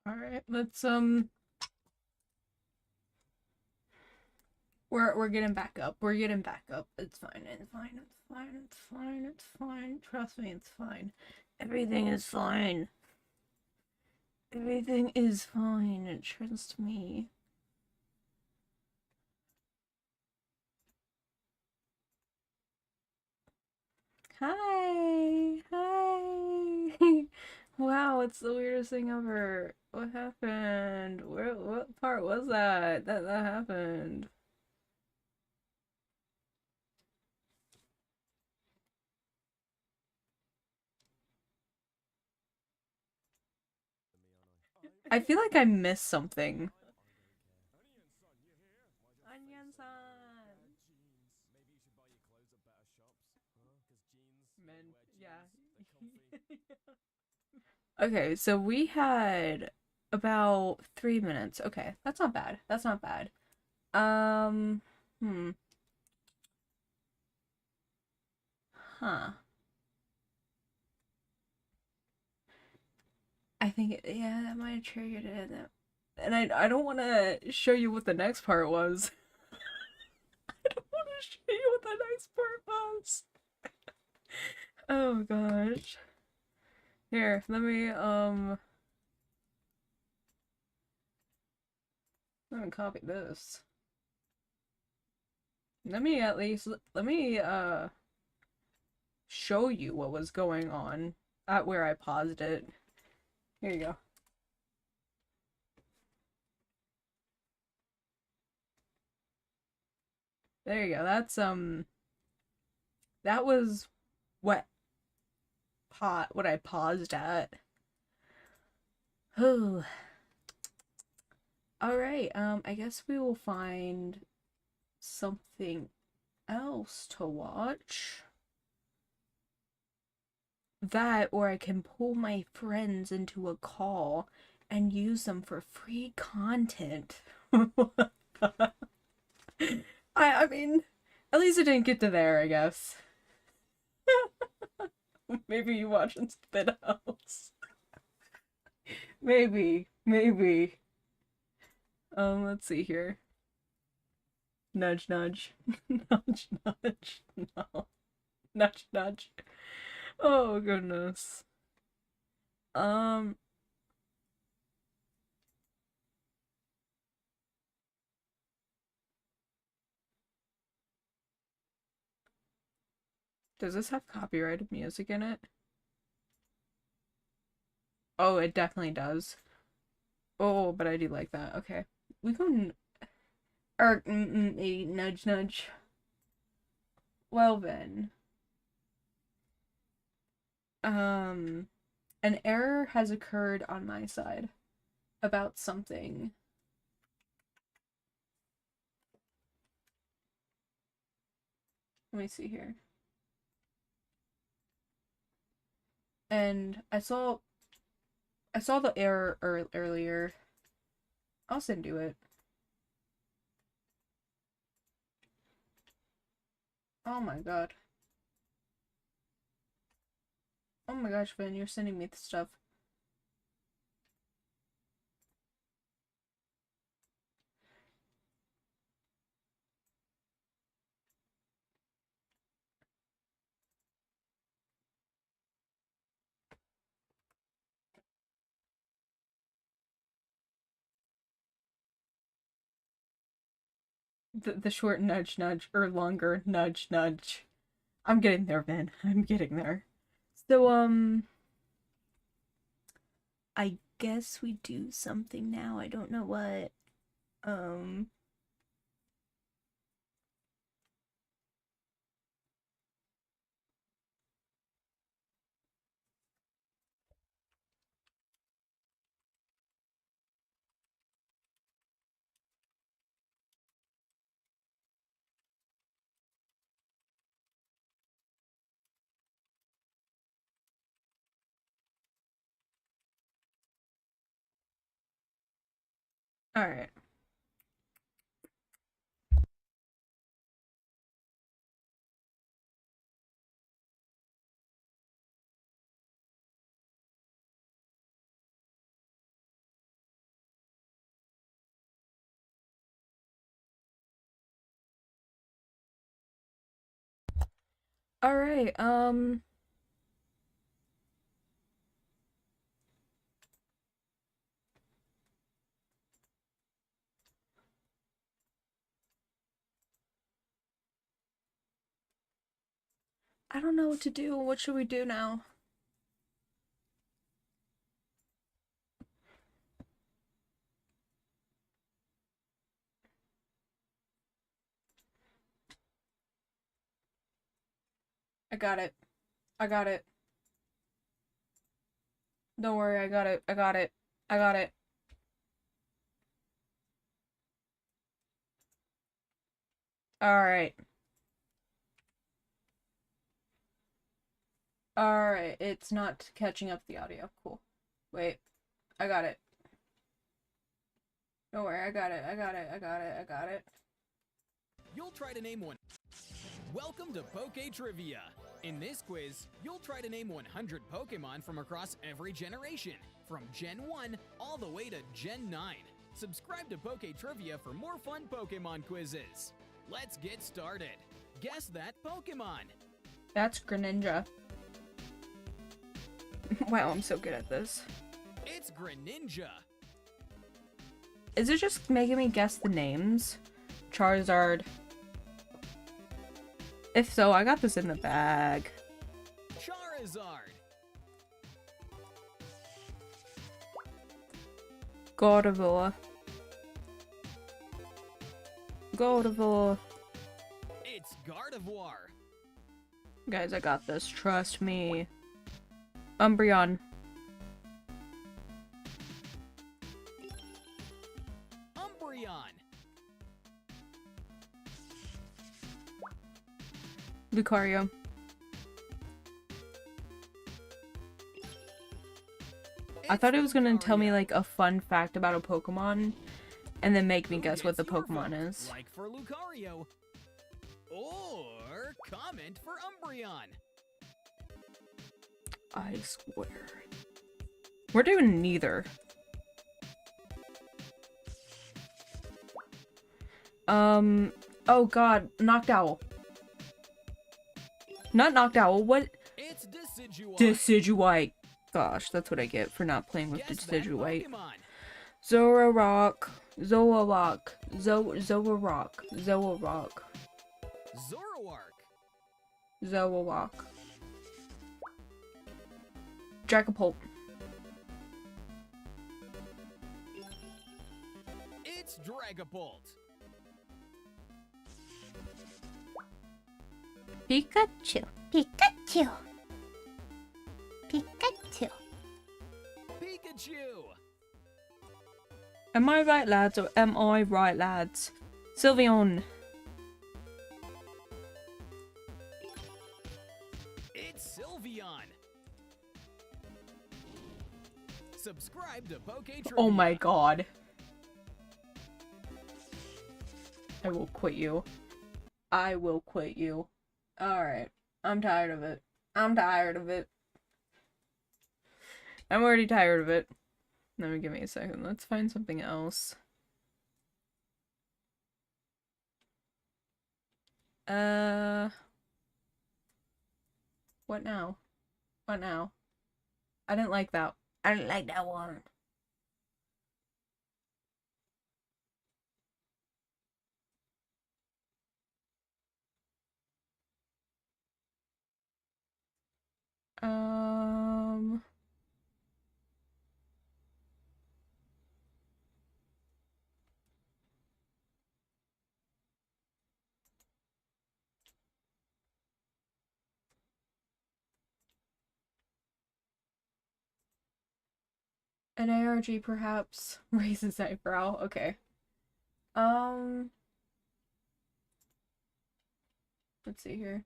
Alright, let's we're getting back up. We're getting back up. It's fine, it's fine, it's fine, it's fine, it's fine. Trust me, it's fine. Everything is fine. Everything is fine. Trust me. Hi! Hi! Wow, it's the weirdest thing ever. What happened? What part was that happened? I feel like I missed something. Onion-san. Men, yeah. Okay, so we had about 3 minutes. Okay, that's not bad. That's not bad. Um, hmm. Huh. I think yeah, that might have triggered it. And I don't want to show you what the next part was. I don't want to show you what the next part was. Oh gosh. Here, let me copy this. Let me at least let me show you what was going on at where I paused it. Here you go. There you go. That was what what I paused at. Oh. All right. I guess we will find something else to watch. That, or I can pull my friends into a call and use them for free content. I mean, at least it didn't get to there, I guess. Maybe you watching Spit House. Maybe. Let's see here. Nudge, nudge. Nudge, nudge. No. Nudge, nudge. Oh, goodness. Um, does this have copyrighted music in it? Oh, it definitely does. Oh, but I do like that. Okay. We can nudge nudge. Well then. Um an error has occurred on my side about something. Let me see here. And I saw the error earlier. I'll send you it. Oh my god. Oh my gosh, Vin, you're sending me the stuff. The short nudge nudge or longer nudge nudge. I'm getting there, Vin. I'm getting there. So I guess we do something now. I don't know what. Um all right. Alright, I don't know what to do. What should we do now? I got it. I got it. Don't worry, I got it. I got it. I got it. Alright. Alright, it's not catching up the audio. Cool. Wait. I got it. Don't worry, I got it. I got it. I got it. I got it. You'll try to name one. Welcome to Poke Trivia. In this quiz, you'll try to name 100 Pokemon from across every generation, from Gen 1 all the way to Gen 9. Subscribe to Poke Trivia for more fun Pokemon quizzes. Let's get started. Guess that Pokemon. That's Greninja. Wow, I'm so good at this. It's Greninja. Is it just making me guess the names? Charizard. If so, I got this in the bag. Charizard. Gardevoir. Gardevoir. It's Gardevoir. Guys, I got this. Trust me. Umbreon. Umbreon. Lucario. I thought it was gonna tell me like a fun fact about a Pokemon and then make me guess what the Pokemon is. Like for Lucario. Or comment for Umbreon. I swear. We're doing neither. Oh god, Noctowl. Not Noctowl, what? It's Decidueye. Decidueye. Gosh, that's what I get for not playing with Decidueye. Pokemon. Zoroark. Zoroark. Zoroark. Zoroark. Zoroark. Zoroark. Dragapult. It's Dragapult. Pikachu. Pikachu. Pikachu. Pikachu. Am I right, lads, or am I right, lads? Sylveon. It's Sylveon. Subscribe to Poke Trivia. Oh my god. I will quit you. I will quit you. Alright. I'm tired of it. I'm tired of it. I'm already tired of it. Let me give me a second. Let's find something else. What now? What now? I didn't like that. I didn't like that one. Um... An ARG perhaps raises eyebrow. Okay. Let's see here.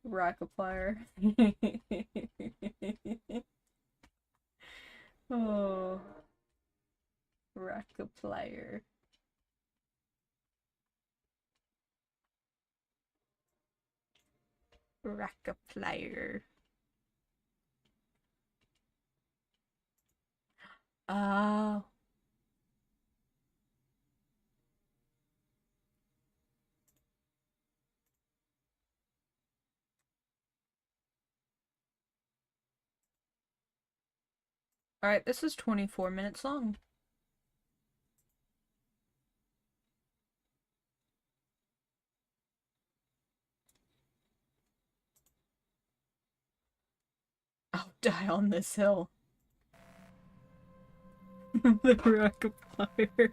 Rockaplier. Oh. Rockaplier. Rockaplier. Uh, Alright, this is 24 minutes long. I'll die on this hill. The rock fire.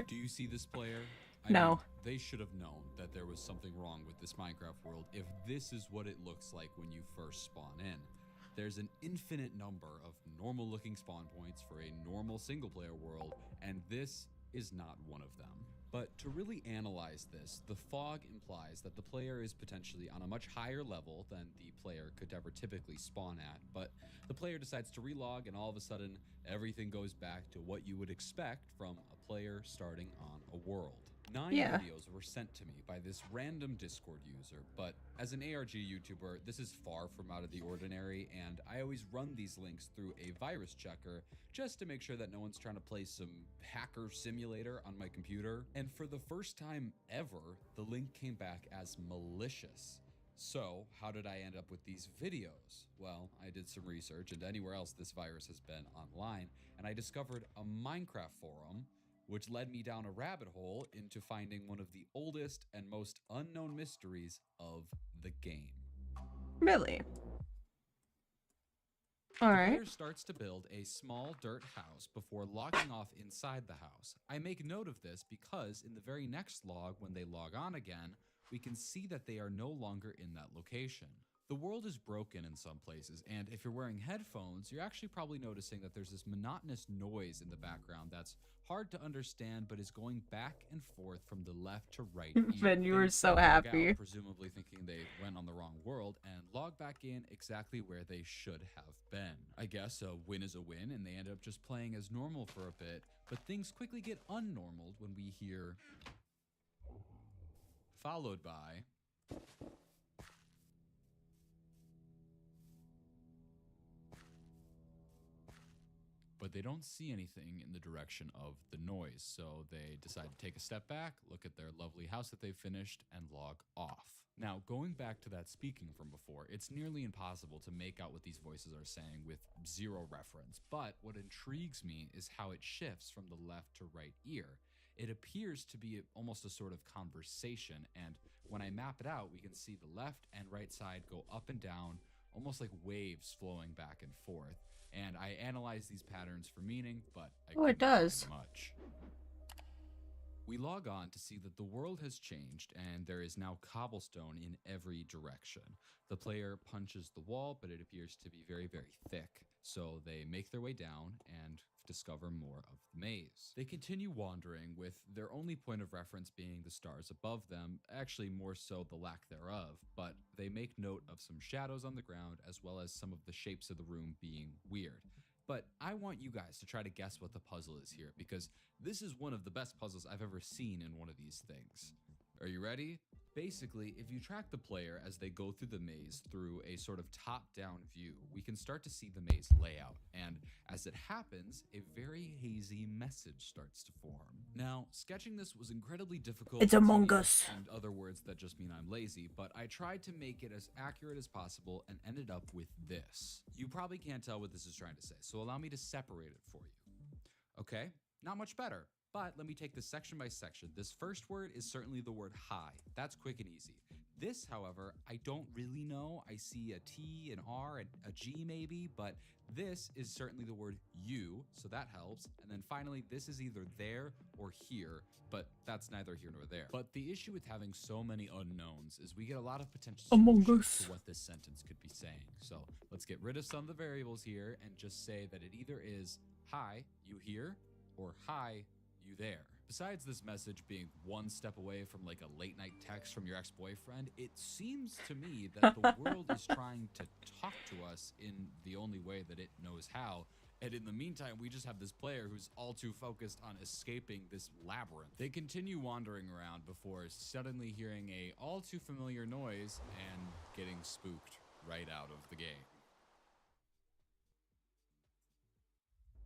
Do you see this player? No. They should have known that there was something wrong with this Minecraft world if this is what it looks like when you first spawn in. There's an infinite number of normal looking spawn points for a normal single player world, and this is not one of them. But to really analyze this, the fog implies that the player is potentially on a much higher level than the player could ever typically spawn at, but the player decides to relog and all of a sudden everything goes back to what you would expect from a player starting on a world. 9 videos were sent to me by this random Discord user, but as an ARG YouTuber, this is far from out of the ordinary, and I always run these links through a virus checker just to make sure that no one's trying to play some hacker simulator on my computer. And for the first time ever, the link came back as malicious. So how did I end up with these videos? Well, I did some research into anywhere else this virus has been online, and I discovered a Minecraft forum, which led me down a rabbit hole into finding one of the oldest and most unknown mysteries of the game. Really? The player starts to build a small dirt house before logging off inside the house. I make note of this because in the very next log, when they log on again, we can see that they are no longer in that location. The world is broken in some places, and if you're wearing headphones, you're actually probably noticing that there's this monotonous noise in the background that's hard to understand, but is going back and forth from the left to right. Ben, you were so log happy. out, presumably thinking they went on the wrong world, and log back in exactly where they should have been. I guess a win is a win, and they end up just playing as normal for a bit, but things quickly get unnormal when we hear followed by but they don't see anything in the direction of the noise, so they decide to take a step back, look at their lovely house that they've finished, and log off. Now, going back to that speaking from before, it's nearly impossible to make out what these voices are saying with zero reference, but what intrigues me is how it shifts from the left to right ear. It appears to be almost a sort of conversation, and when I map it out, we can see the left and right side go up and down, almost like waves flowing back and forth. And I analyze these patterns for meaning, but I couldn't find much. We log on to see that the world has changed and there is now cobblestone in every direction. The player punches the wall, but it appears to be very, very thick. So they make their way down and discover more of the maze. They continue wandering with their only point of reference being the stars above them, actually more so the lack thereof, but they make note of some shadows on the ground as well as some of the shapes of the room being weird. But I want you guys to try to guess what the puzzle is here, because this is one of the best puzzles I've ever seen in one of these things. Are you ready? Basically, if you track the player as they go through the maze through a sort of top-down view, we can start to see the maze layout, and as it happens, a very hazy message starts to form. Now, sketching this was incredibly difficult. It's Among Us. And other words that just mean I'm lazy, but I tried to make it as accurate as possible and ended up with this. You probably can't tell what this is trying to say, so allow me to separate it for you. Okay, not much better. But let me take this section by section. This first word is certainly the word hi. That's quick and easy. This, however, I don't really know. I see a T, an R, and a G maybe, but this is certainly the word you, so that helps. And then finally, this is either there or here, but that's neither here nor there. But the issue with having so many unknowns is we get a lot of potential solutions to what this sentence could be saying. So let's get rid of some of the variables here and just say that it either is hi, you here, or hi, you there. Besides this message being one step away from like a late night text from your ex-boyfriend, it seems to me that the world is trying to talk to us in the only way that it knows how. And in the meantime, we just have this player who's all too focused on escaping this labyrinth. They continue wandering around before suddenly hearing a all too familiar noise and getting spooked right out of the game.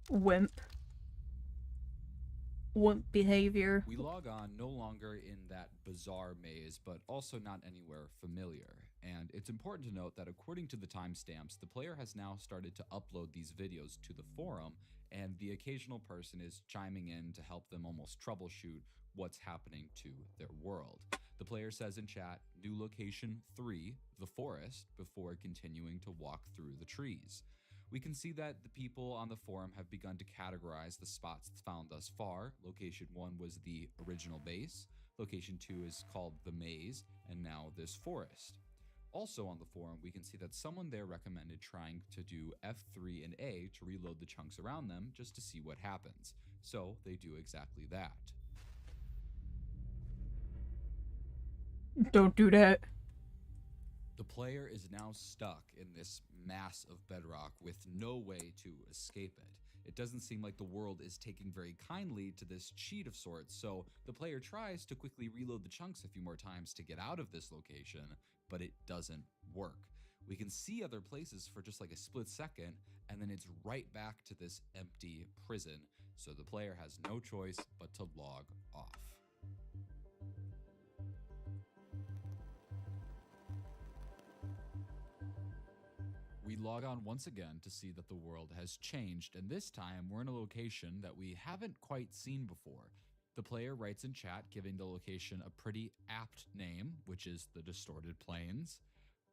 Wimp. wimp behavior. We log on no longer in that bizarre maze, but also not anywhere familiar. And it's important to note that according to the timestamps, the player has now started to upload these videos to the forum, and the occasional person is chiming in to help them almost troubleshoot what's happening to their world. The player says in chat, new location 3, the forest, before continuing to walk through the trees. We can see that the people on the forum have begun to categorize the spots found thus far. Location 1 was the original base, location 2 is called the maze, and now this forest. Also on the forum, we can see that someone there recommended trying to do F3 and A to reload the chunks around them just to see what happens. So they do exactly that. Don't do that. The player is now stuck in this mass of bedrock with no way to escape it. It doesn't seem like the world is taking very kindly to this cheat of sorts, so the player tries to quickly reload the chunks a few more times to get out of this location, but it doesn't work. We can see other places for just like a split second, and then it's right back to this empty prison, so the player has no choice but to log off. We log on once again to see that the world has changed, and this time we're in a location that we haven't quite seen before. The player writes in chat giving the location a pretty apt name, which is the Distorted Plains.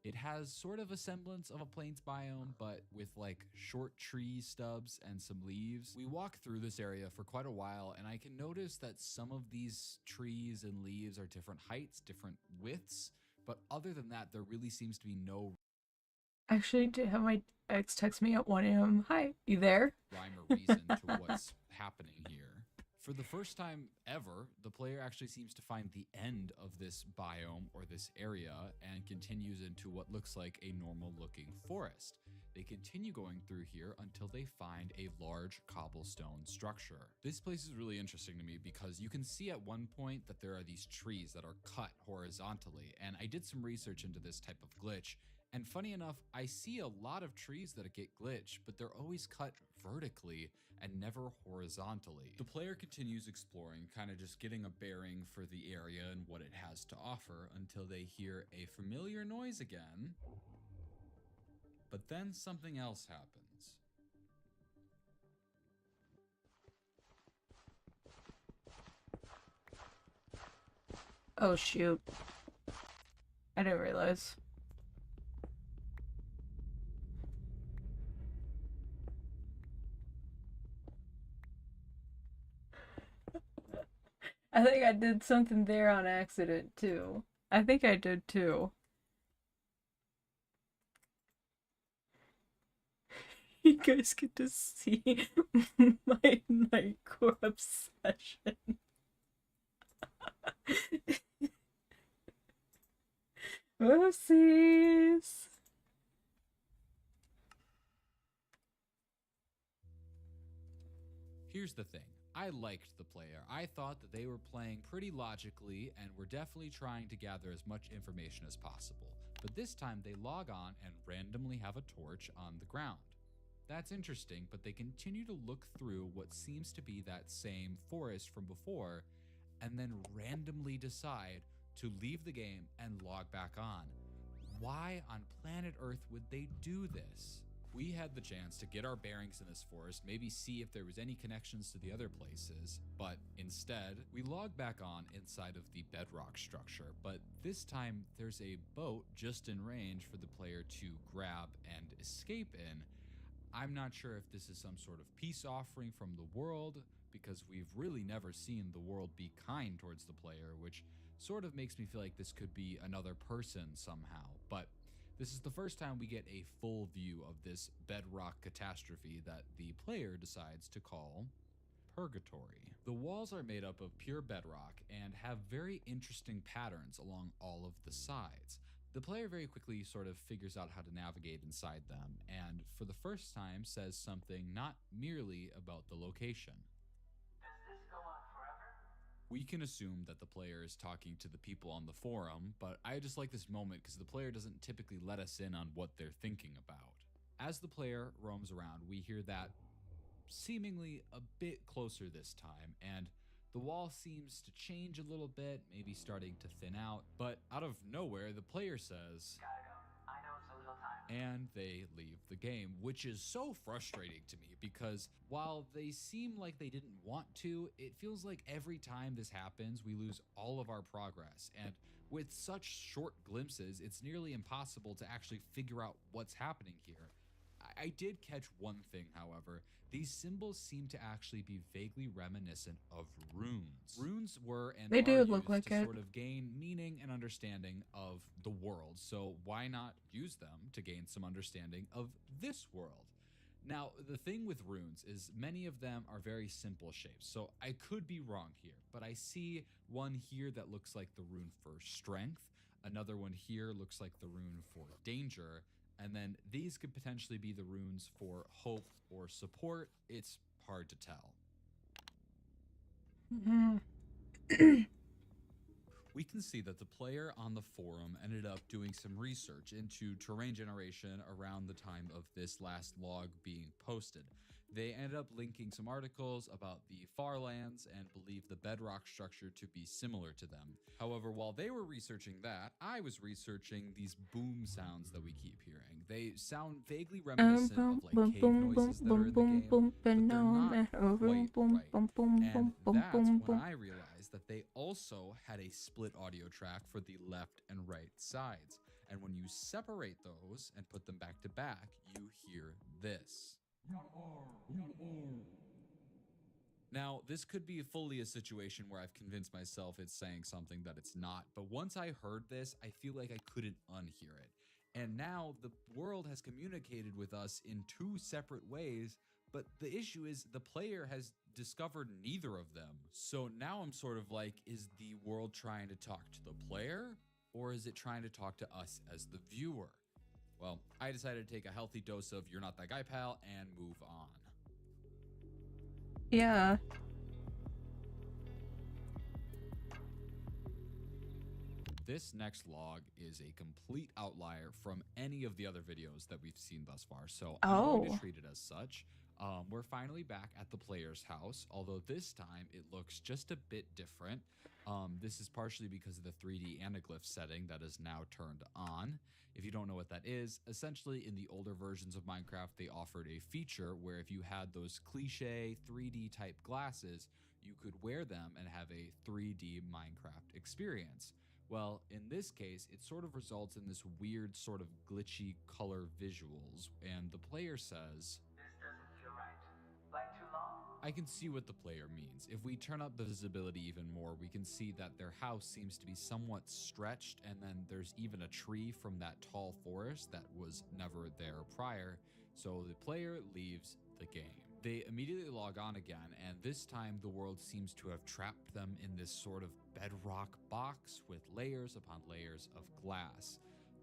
It has sort of a semblance of a plains biome, but with like short tree stubs and some leaves. We walk through this area for quite a while, and I can notice that some of these trees and leaves are different heights, different widths, but other than that, there really seems to be no Actually, to have my ex text me at 1 a.m. Hi, you there? rhyme or reason to what's happening here. For the first time ever, the player actually seems to find the end of this biome or this area and continues into what looks like a normal looking forest. They continue going through here until they find a large cobblestone structure. This place is really interesting to me because you can see at one point that there are these trees that are cut horizontally, and I did some research into this type of glitch. And funny enough, I see a lot of trees that get glitched, but they're always cut vertically and never horizontally. The player continues exploring, kind of just getting a bearing for the area and what it has to offer until they hear a familiar noise again. But then something else happens. Oh shoot. I didn't realize. I think I did something there on accident too. I think I did too. You guys get to see my Nightcore obsession. Whoopsies. Here's the thing. I liked the player. I thought that they were playing pretty logically and were definitely trying to gather as much information as possible. But this time they log on and randomly have a torch on the ground. That's interesting, but they continue to look through what seems to be that same forest from before, and then randomly decide to leave the game and log back on. Why on planet Earth would they do this? We had the chance to get our bearings in this forest, maybe see if there was any connections to the other places, but instead, we log back on inside of the bedrock structure, but this time there's a boat just in range for the player to grab and escape in. I'm not sure if this is some sort of peace offering from the world, because we've really never seen the world be kind towards the player, which sort of makes me feel like this could be another person somehow, but this is the first time we get a full view of this bedrock catastrophe that the player decides to call Purgatory. The walls are made up of pure bedrock and have very interesting patterns along all of the sides. The player very quickly sort of figures out how to navigate inside them, and for the first time says something not merely about the location. We can assume that the player is talking to the people on the forum, but I just like this moment because the player doesn't typically let us in on what they're thinking about. As the player roams around, we hear that seemingly a bit closer this time, and The wall seems to change a little bit, maybe starting to thin out, but out of nowhere, the player says, Gotta go. I know it's a little time. and they leave the game, which is so frustrating to me because while they seem like they didn't want to, it feels like every time this happens, we lose all of our progress. And with such short glimpses, it's nearly impossible to actually figure out what's happening here. I did catch one thing, however. These symbols seem to actually be vaguely reminiscent of runes. Runes were and They are do used look like to it. sort of gain meaning and understanding of the world. So why not use them to gain some understanding of this world? Now, the thing with runes is many of them are very simple shapes. So I could be wrong here, but I see one here that looks like the rune for strength. Another one here looks like the rune for danger. And then these could potentially be the runes for hope or support. It's hard to tell. We can see that the player on the forum ended up doing some research into terrain generation around the time of this last log being posted. They ended up linking some articles about the Farlands and believe the bedrock structure to be similar to them. However, while they were researching that, I was researching these boom sounds that we keep hearing. They sound vaguely reminiscent of like cave noises that are in the game, but they're not quite right. And that's when I realized that they also had a split audio track for the left and right sides. And when you separate those and put them back to back, you hear this. Now, this could be fully a situation where I've convinced myself it's saying something that it's not, but once I heard this, I feel like I couldn't unhear it. And now the world has communicated with us in two separate ways, but the issue is the player has discovered neither of them. So now I'm sort of like, is the world trying to talk to the player, or is it trying to talk to us as the viewer? Well, I decided to take a healthy dose of You're Not That Guy, Pal, and move on. Yeah. This next log is a complete outlier from any of the other videos that we've seen thus far, so I'm going to treat it as such. We're finally back at the player's house, although this time it looks just a bit different. This is partially because of the 3D anaglyph setting that is now turned on. If you don't know what that is, essentially in the older versions of Minecraft, they offered a feature where if you had those cliche 3D type glasses, you could wear them and have a 3D Minecraft experience. Well, in this case, it sort of results in this weird sort of glitchy color visuals, and the player says, This doesn't feel right. Like too long? I can see what the player means. If we turn up the visibility even more, we can see that their house seems to be somewhat stretched, and then there's even a tree from that tall forest that was never there prior, so the player leaves the game. They immediately log on again, and this time the world seems to have trapped them in this sort of bedrock box with layers upon layers of glass.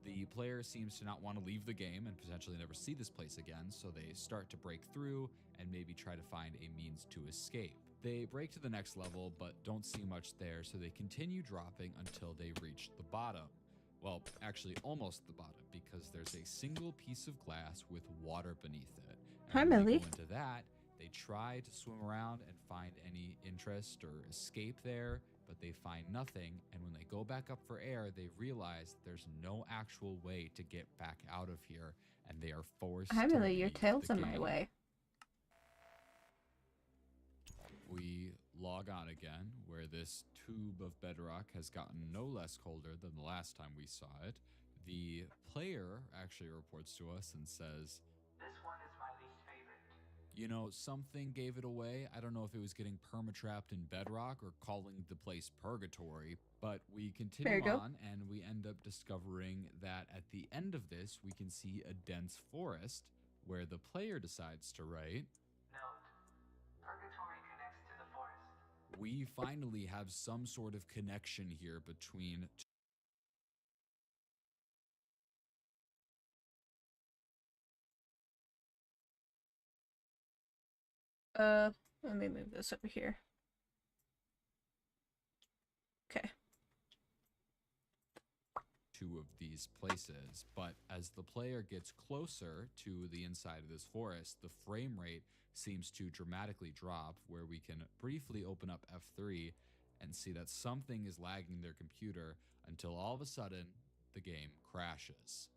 The player seems to not want to leave the game and potentially never see this place again, so they start to break through and maybe try to find a means to escape. They break to the next level, but don't see much there, so they continue dropping until they reach the bottom. Well, actually almost the bottom, because there's a single piece of glass with water beneath it. Hi, And when Millie. they go into that, they try to swim around and find any interest or escape there, but they find nothing. And when they go back up for air, they realize there's no actual way to get back out of here, and they are forced Hi, to Millie. Your leave tail's the in my game. way. We log on again, where this tube of bedrock has gotten no less colder than the last time we saw it. The player actually reports to us and says, This one is my least favorite. you know, something gave it away. I don't know if it was getting permatrapped in bedrock or calling the place purgatory, but we There continue you go. on and we end up discovering that at the end of this, we can see a dense forest where the player decides to write, Note. Purgatory connects to the forest. we finally have some sort of connection here between Let me move this over here. Okay. two two of these places, but as the player gets closer to the inside of this forest, the frame rate seems to dramatically drop, where we can briefly open up F3 and see that something is lagging their computer until all of a sudden the game crashes.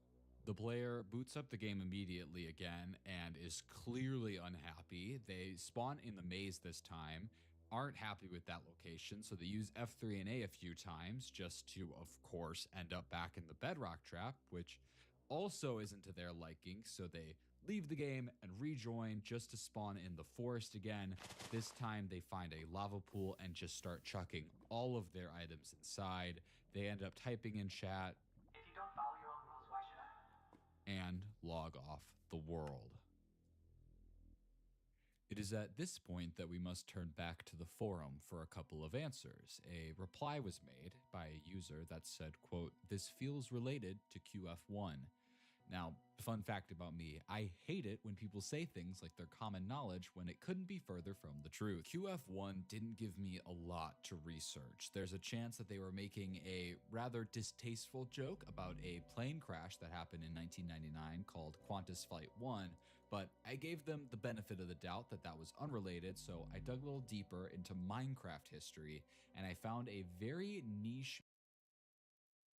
The player boots up the game immediately again and is clearly unhappy. They spawn in the maze this time, aren't happy with that location, so they use F3 and A few times just to, of course, end up back in the bedrock trap, which also isn't to their liking, so they leave the game and rejoin just to spawn in the forest again. This time they find a lava pool and just start chucking all of their items inside. They end up typing in chat, If you don't follow your own rules, why should I? and log off the world. It is at this point that we must turn back to the forum for a couple of answers. A reply was made by a user that said, quote, "This feels related to QF1. Now, fun fact about me, I hate it when people say things like they're common knowledge when it couldn't be further from the truth. QF1 didn't give me a lot to research. There's a chance that they were making a rather distasteful joke about a plane crash that happened in 1999 called Qantas Flight 1, but I gave them the benefit of the doubt that that was unrelated, so I dug a little deeper into Minecraft history, and I found a very niche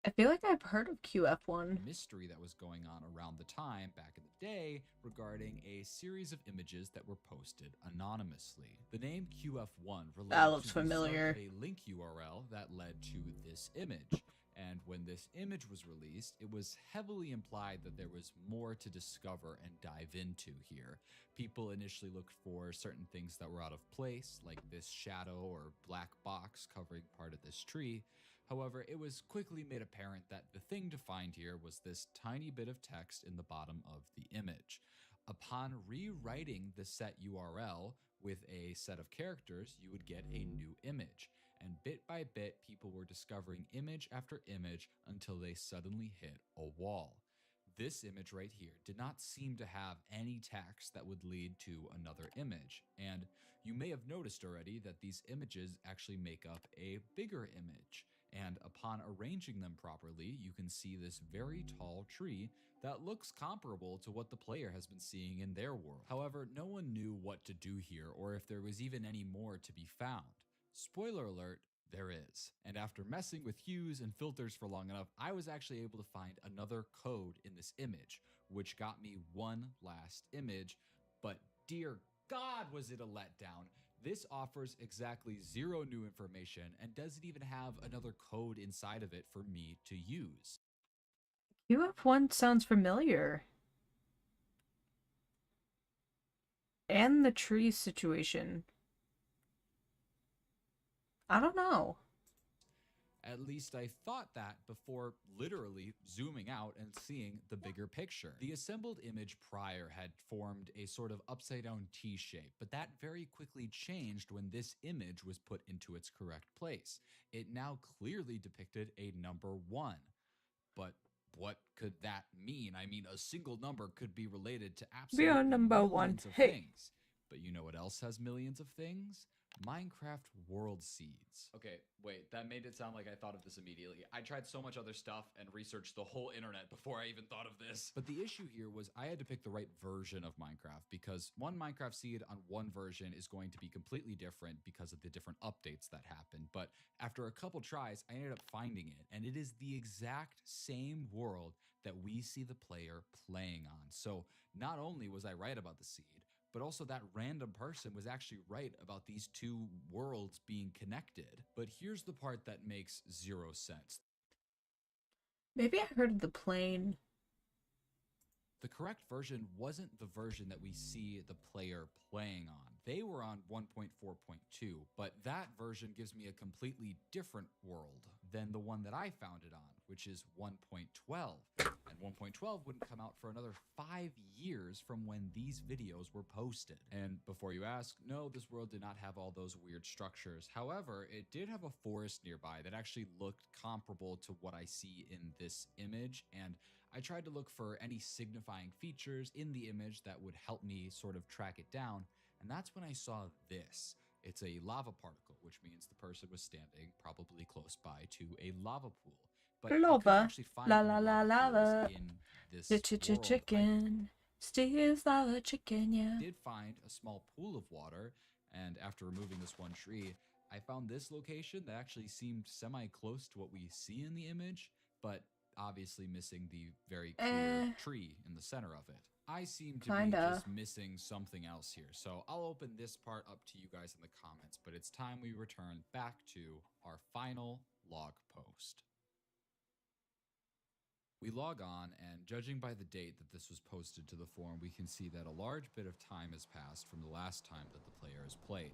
I feel like I've heard of QF1. mystery that was going on around the time back in the day regarding a series of images that were posted anonymously. The name QF1 related That looks to the start familiar. of a link URL that led to this image. And when this image was released, it was heavily implied that there was more to discover and dive into here. People initially looked for certain things that were out of place, like this shadow or black box covering part of this tree. However, it was quickly made apparent that the thing to find here was this tiny bit of text in the bottom of the image. Upon rewriting the set URL with a set of characters, you would get a new image. And bit by bit, people were discovering image after image until they suddenly hit a wall. This image right here did not seem to have any text that would lead to another image. And you may have noticed already that these images actually make up a bigger image. And upon arranging them properly, you can see this very tall tree that looks comparable to what the player has been seeing in their world. However, no one knew what to do here or if there was even any more to be found. Spoiler alert, there is. And after messing with hues and filters for long enough, I was actually able to find another code in this image, which got me one last image, but dear God, was it a letdown. This offers exactly 0 new information and doesn't even have another code inside of it for me to use. QF1 sounds familiar. And the tree situation. I don't know. At least I thought that before literally zooming out and seeing the bigger picture. The assembled image prior had formed a sort of upside down T shape, but that very quickly changed when this image was put into its correct place. It now clearly depicted a number 1. But what could that mean? I mean, a single number could be related to Be absolutely on number millions 1. of Hey. things. But you know what else has millions of things? Minecraft world seeds. Okay, wait, that made it sound like I thought of this immediately. I tried so much other stuff and researched the whole internet before I even thought of this. But the issue here was I had to pick the right version of Minecraft because one Minecraft seed on one version is going to be completely different because of the different updates that happen. But after a couple tries, I ended up finding it, and it is the exact same world that we see the player playing on. So not only was I right about the seed, but also that random person was actually right about these two worlds being connected. But here's the part that makes 0 sense. Maybe I heard of the plane. The correct version wasn't the version that we see the player playing on. They were on 1.4.2, but that version gives me a completely different world than the one that I found it on, which is 1.12. And 1.12 wouldn't come out for another 5 years from when these videos were posted. And before you ask, no, this world did not have all those weird structures. However, it did have a forest nearby that actually looked comparable to what I see in this image, and I tried to look for any signifying features in the image that would help me sort of track it down, and that's when I saw this. It's a lava particle, which means the person was standing probably close by to a lava pool. but I couldn't Lava. actually find La any la la lava lava. pools in this world. Chicken. Steve's lava chicken, yeah. I did find a small pool of water, and after removing this one tree, I found this location that actually seemed semi-close to what we see in the image, but obviously missing the very clear tree in the center of it. I seem to be Kinda. just missing something else here, so I'll open this part up to you guys in the comments, but it's time we return back to our final log post. We log on, and judging by the date that this was posted to the forum, we can see that a large bit of time has passed from the last time that the player has played.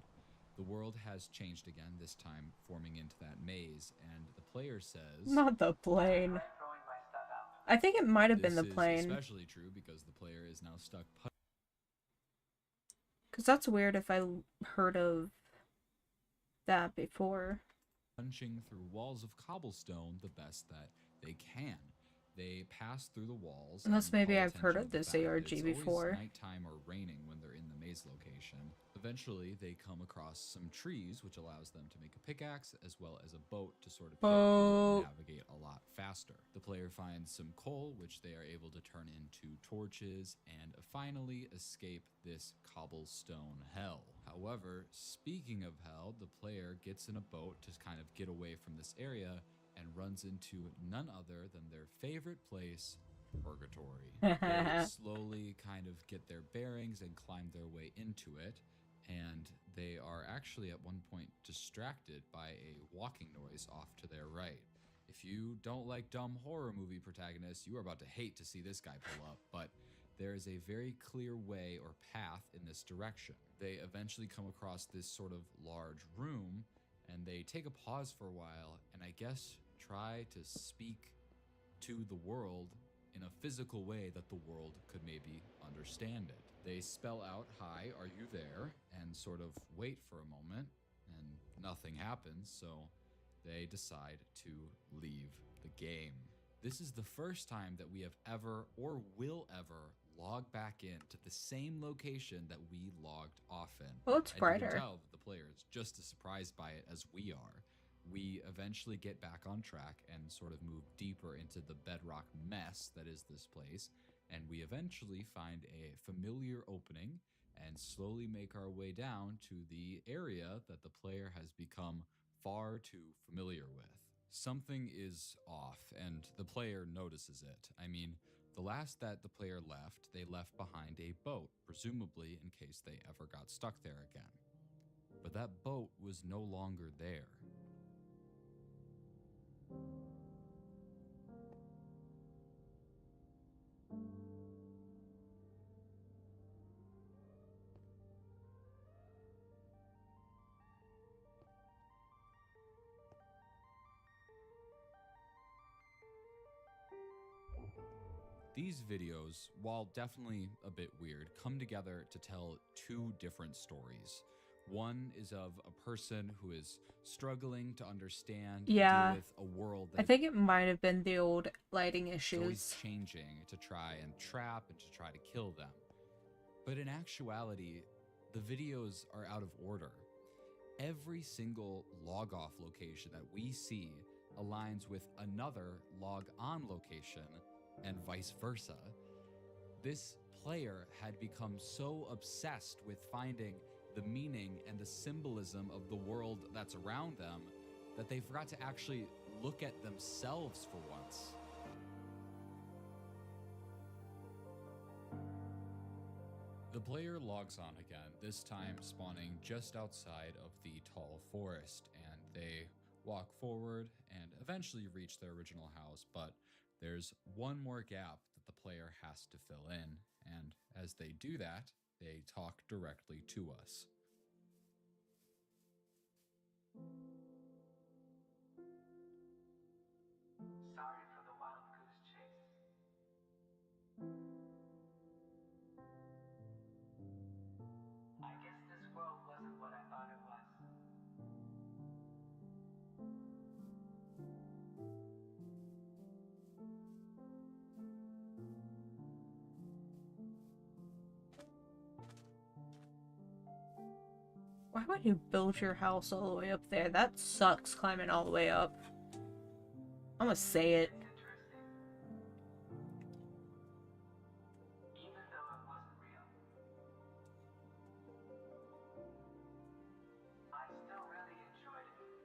The world has changed again, this time forming into that maze, and the player says... Not the plane. Try throwing my stuff out. I think it might have been the This is plane. especially true because the player is now stuck Because that's weird if I heard of that before. punching through walls of cobblestone the best that they can. They pass through the walls. Unless and maybe call I've heard attention of to the this fact that ARG it's always before. nighttime or raining when they're in the maze location. Eventually, they come across some trees, which allows them to make a pickaxe as well as a boat to sort of get through and navigate a lot faster. The player finds some coal, which they are able to turn into torches and finally escape this cobblestone hell. However, speaking of hell, the player gets in a boat to kind of get away from this area and runs into none other than their favorite place, Purgatory. They slowly kind of get their bearings and climb their way into it, and they are actually at one point distracted by a walking noise off to their right. If you don't like dumb horror movie protagonists, you are about to hate to see this guy pull up, but there is a very clear way or path in this direction. They eventually come across this sort of large room, and they take a pause for a while, and I guess try to speak to the world in a physical way that the world could maybe understand it. They spell out, "Hi, are you there?" and sort of wait for a moment, and nothing happens, so they decide to leave the game. This is the first time that we have ever or will ever log back into the same location that we logged off in. Well, it's And you brighter. can tell that the player is just as surprised by it as we are. We eventually get back on track and sort of move deeper into the bedrock mess that is this place, and we eventually find a familiar opening and slowly make our way down to the area that the player has become far too familiar with. Something is off, and the player notices it. I mean, the last that the player left, they left behind a boat, presumably in case they ever got stuck there again. But that boat was no longer there. These videos, while definitely a bit weird, come together to tell two different stories. One is of a person who is struggling to understand and Yeah. deal with a world that I think it might have been the old lighting is always issues. changing to try and trap and to try to kill them. But in actuality, the videos are out of order. Every single log off location that we see aligns with another log on location and vice versa. This player had become so obsessed with finding the meaning and the symbolism of the world that's around them that they forgot to actually look at themselves for once. The player logs on again, this time spawning just outside of the tall forest, and they walk forward and eventually reach their original house, but there's one more gap that the player has to fill in, and as they do that, they talk directly to us. Sorry for the wild goose chase. I guess this world wasn't what I thought it was. Why would you build your house all the way up there? That sucks, climbing all the way up. I'm gonna say it. It's interesting. Even though it wasn't real, I still really enjoyed it.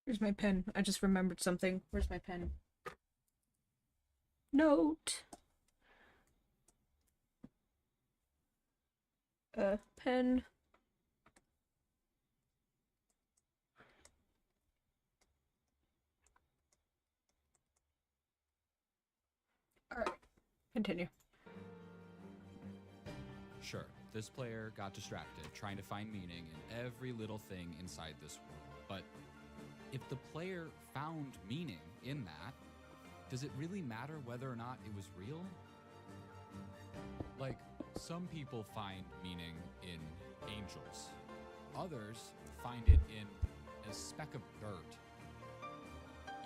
Where's my pen? I just remembered something. Where's my pen? Note. Pen. Alright. Continue. Sure, this player got distracted trying to find meaning in every little thing inside this world, but if the player found meaning in that, does it really matter whether or not it was real? Like, some people find meaning in angels. Others find it in a speck of dirt.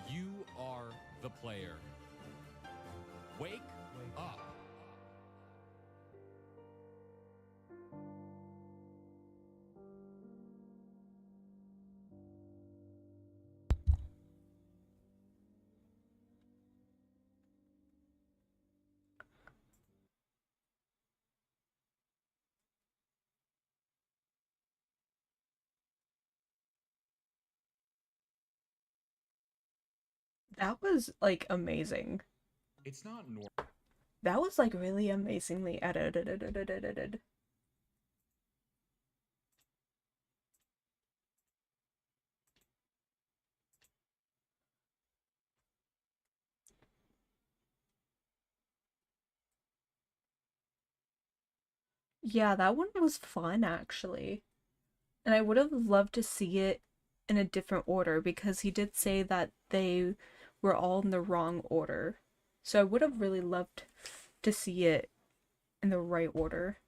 You are the player. Wake up. That was like amazing. It's not normal. That was like really amazingly edited. Yeah, that one was fun actually. And I would have loved to see it in a different order because he did say that they were all in the wrong order. So I would have really loved to see it in the right order.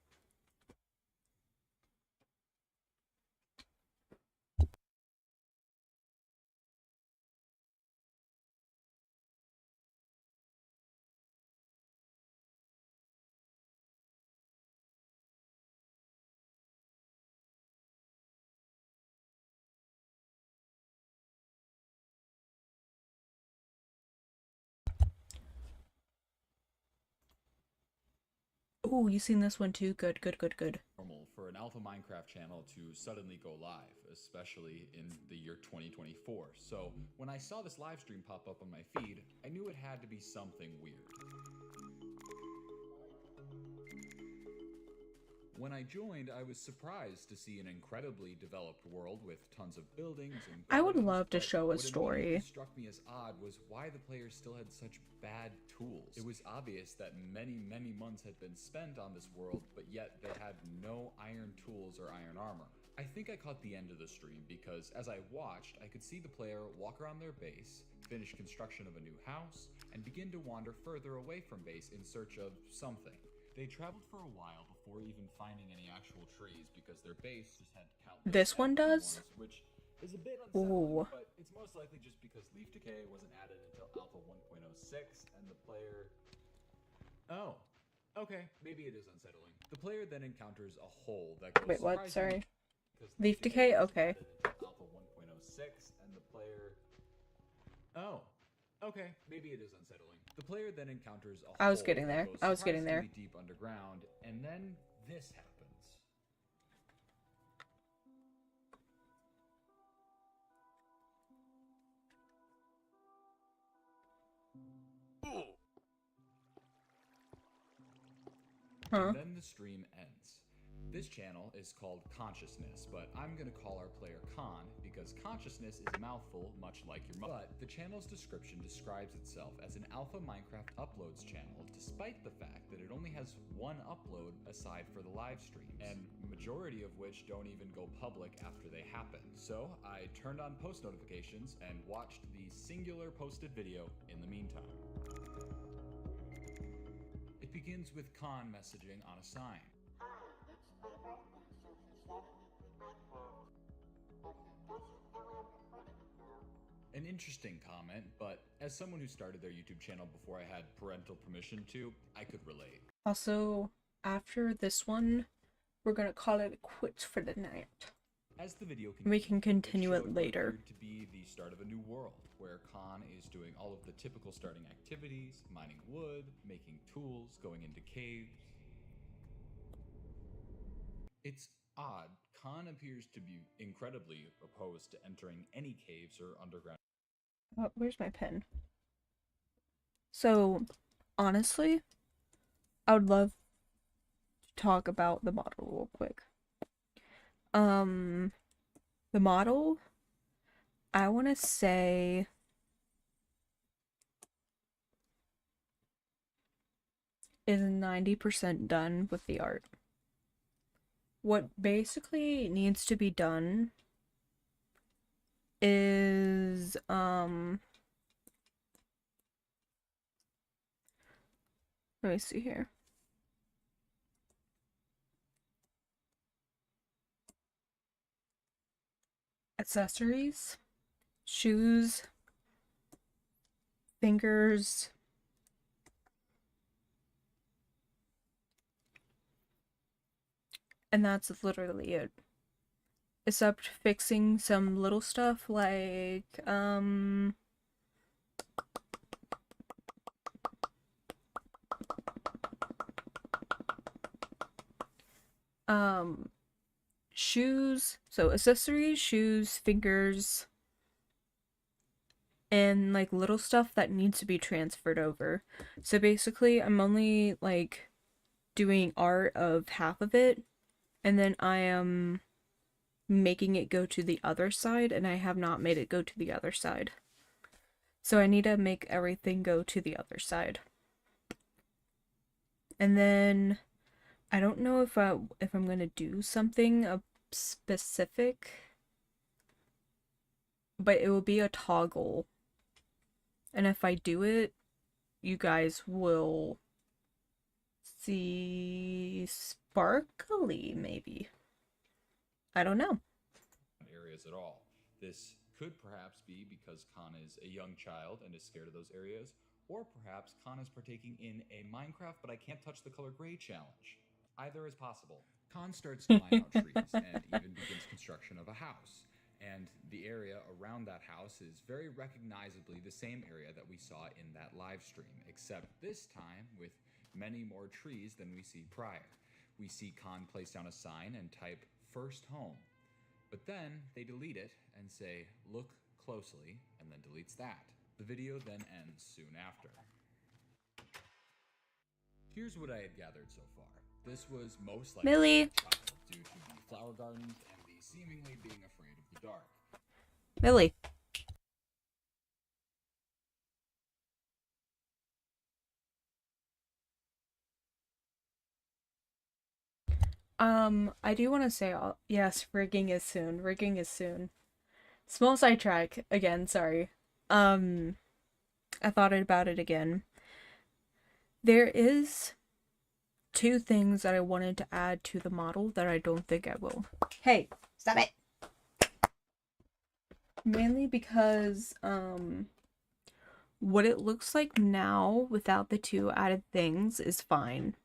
Oh, you seen this one too? Good, good, good, good. Normal for an alpha Minecraft channel to suddenly go live, especially in the year 2024. So when I saw this live stream pop up on my feed, I knew it had to be something weird. When I joined, I was surprised to see an incredibly developed world with tons of buildings and I would gardens, love to but show a what immediately story. struck me as odd was why the players still had such bad tools. It was obvious that many months had been spent on this world, but yet they had no iron tools or iron armor. I think I caught the end of the stream because as I watched, I could see the player walk around their base, finish construction of a new house, and begin to wander further away from base in search of something. They traveled for a while before even finding any actual trees because their base just had countless This one empty does? ones, which is a bit unsettling, Ooh. but it's most likely just because leaf decay wasn't added until Alpha 1.06 and the player... Oh, okay, maybe it is unsettling. The player then encounters a hole that goes Wait, what? surprisingly- Sorry. because Leaf decay? wasn't Okay. added until Alpha 1.06 and the player... Oh, okay, maybe it is unsettling. The player then encounters a I was hole getting that there. goes I was getting there. surprisingly deep underground, and then this happens. Huh? And then the stream ends. This channel is called Consciousness, but I'm gonna call our player Con because consciousness is a mouthful, much like your mother. But the channel's description describes itself as an alpha Minecraft uploads channel, despite the fact that it only has one upload aside for the live streams, and majority of which don't even go public after they happen. So I turned on post notifications and watched the singular posted video in the meantime. It begins with Khan messaging on a sign. An interesting comment, but as someone who started their YouTube channel before I had parental permission to, I could relate. Also, after this one, we're gonna call it quits for the night. As the video We can continue it showed what later. appeared to be the start of a new world, where Khan is doing all of the typical starting activities, mining wood, making tools, going into caves. It's odd. Khan appears to be incredibly opposed to entering any caves or underground. Where's my pen? So, honestly, I would love to talk about the model real quick. The model, I want to say is 90% done with the art. What basically needs to be done is let me see here. Accessories, shoes, fingers, and that's literally it. Except fixing some little stuff like shoes, so accessories, shoes, fingers, and like little stuff that needs to be transferred over. So basically I'm only like doing art of half of it, and then I am making it go to the other side, and I have not made it go to the other side. So I need to make everything go to the other side. And then I don't know if I'm gonna do something specific, but it will be a toggle. And if I do it, you guys will see sparkly, maybe. I don't know. Areas at all. This could perhaps be because Khan is a young child and is scared of those areas, or perhaps Khan is partaking in a Minecraft but I can't touch the color gray challenge. Either is possible. Khan starts to mine out trees and even begins construction of a house. And the area around that house is very recognizably the same area that we saw in that live stream, except this time with many more trees than we see prior. We see Khan place down a sign and type "first home." But then they delete it and say, "look closely," and then deletes that. The video then ends soon after. Here's what I had gathered so far. This was most likely Millie. a child due to the flower gardens and the seemingly being afraid of the dark. Millie. I do want to say, yes, rigging is soon. Rigging is soon. Small sidetrack again, sorry. I thought about it again. There is two things that I wanted to add to the model that I don't think I will. Hey, stop it! Mainly because, what it looks like now without the two added things is fine.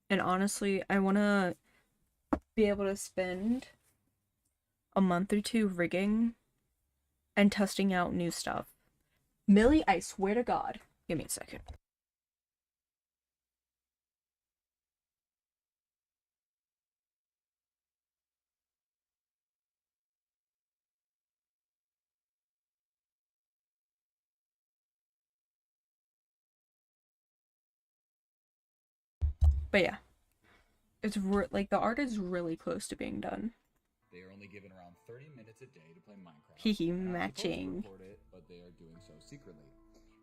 And honestly, I want to be able to spend a month or two rigging and testing out new stuff. Millie, I swear to God. Give me a second. But yeah. It's like the art is really close to being done. They are only given around 30 minutes a day to play Minecraft. Hehe, They're not supposed to matching. record it, but they are doing so secretly.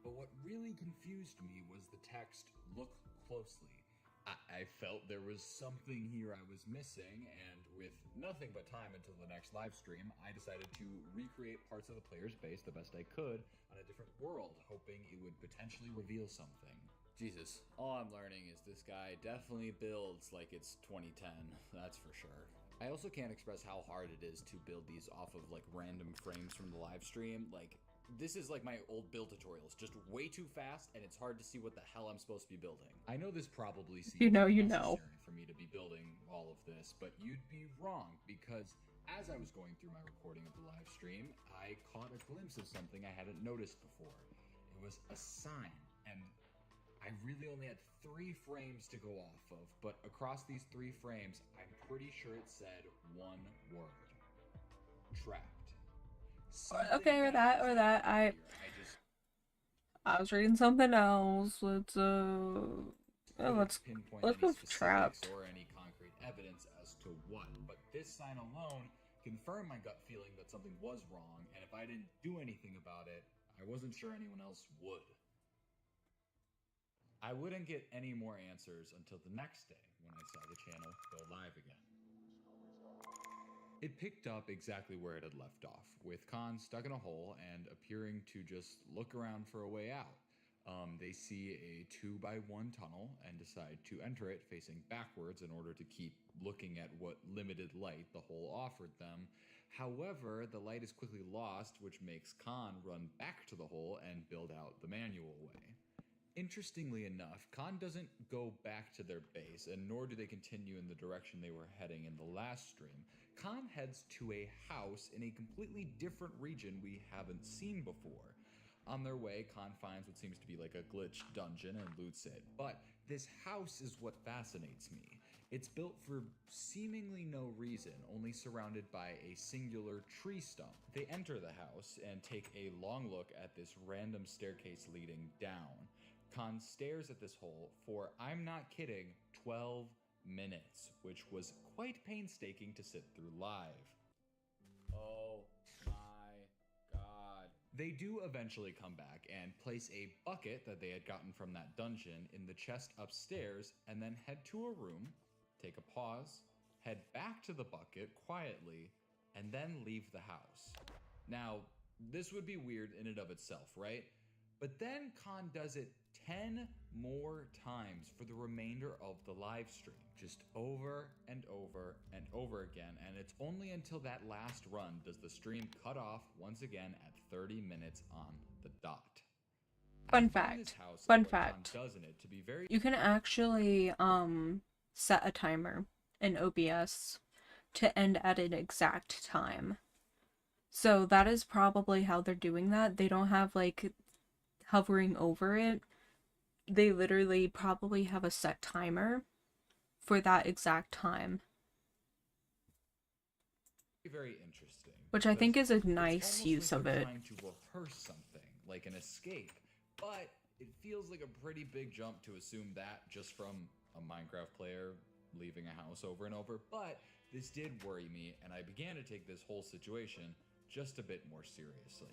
But what really confused me was the text, "look closely." I felt there was something here I was missing, and with nothing but time until the next live stream, I decided to recreate parts of the player's base the best I could on a different world, hoping it would potentially reveal something. Jesus, all I'm learning is this guy definitely builds like it's 2010, that's for sure. I also can't express how hard it is to build these off of like random frames from the live stream. Like, This is like my old build tutorials, just way too fast, and it's hard to see what the hell I'm supposed to be building. I know this probably seems You know. unnecessary for me to be building all of this, but you'd be wrong, because as I was going through my recording of the live stream, I caught a glimpse of something I hadn't noticed before. It was a sign, and I really only had 3 frames to go off of, but across these 3 frames, I'm pretty sure it said one word. Trapped. Okay, or that. I was reading something else. Let's go with trapped. Or any concrete evidence as to what, but this sign alone confirmed my gut feeling that something was wrong, and if I didn't do anything about it, I wasn't sure anyone else would. I wouldn't get any more answers until the next day when I saw the channel go live again. It picked up exactly where it had left off, with Khan stuck in a hole and appearing to just look around for a way out. They see a 2x1 tunnel and decide to enter it facing backwards in order to keep looking at what limited light the hole offered them. However, the light is quickly lost, which makes Khan run back to the hole and build out the manual way. Interestingly enough, Khan doesn't go back to their base, and nor do they continue in the direction they were heading in the last stream. Khan heads to a house in a completely different region we haven't seen before. On their way, Khan finds what seems to be like a glitched dungeon and loots it. But this house is what fascinates me. It's built for seemingly no reason, only surrounded by a singular tree stump. They enter the house and take a long look at this random staircase leading down. Khan stares at this hole for, I'm not kidding, 12 minutes, which was quite painstaking to sit through live. Oh my god. They do eventually come back and place a bucket that they had gotten from that dungeon in the chest upstairs, and then head to a room, take a pause, head back to the bucket quietly, and then leave the house. Now, this would be weird in and of itself, right? But then Khan does it 10 more times for the remainder of the live stream, just over and over and over again, and it's only until that last run does the stream cut off once again at 30 minutes on the dot. Fun fact. You can actually set a timer in OBS to end at an exact time. So that is probably how they're doing that. They don't have like hovering over it. They literally probably have a set timer for that exact time. Very interesting. Which I think is a nice use of it. Trying to rehearse something like an escape, but it feels like a pretty big jump to assume that just from a Minecraft player leaving a house over and over. But this did worry me, and I began to take this whole situation just a bit more seriously.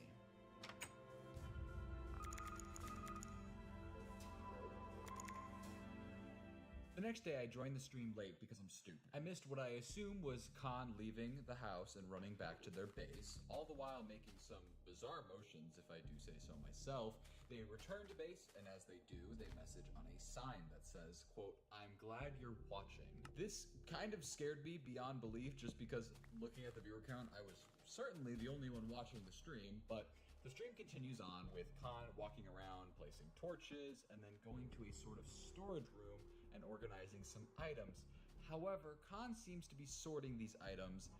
The next day, I joined the stream late because I'm stupid. I missed what I assume was Khan leaving the house and running back to their base, all the while making some bizarre motions, if I do say so myself. They return to base, and as they do, they message on a sign that says, quote, "I'm glad you're watching." This kind of scared me beyond belief, just because looking at the viewer count, I was certainly the only one watching the stream, but the stream continues on with Khan walking around, placing torches, and then going to a sort of storage room and organizing some items. However, Khan seems to be sorting these items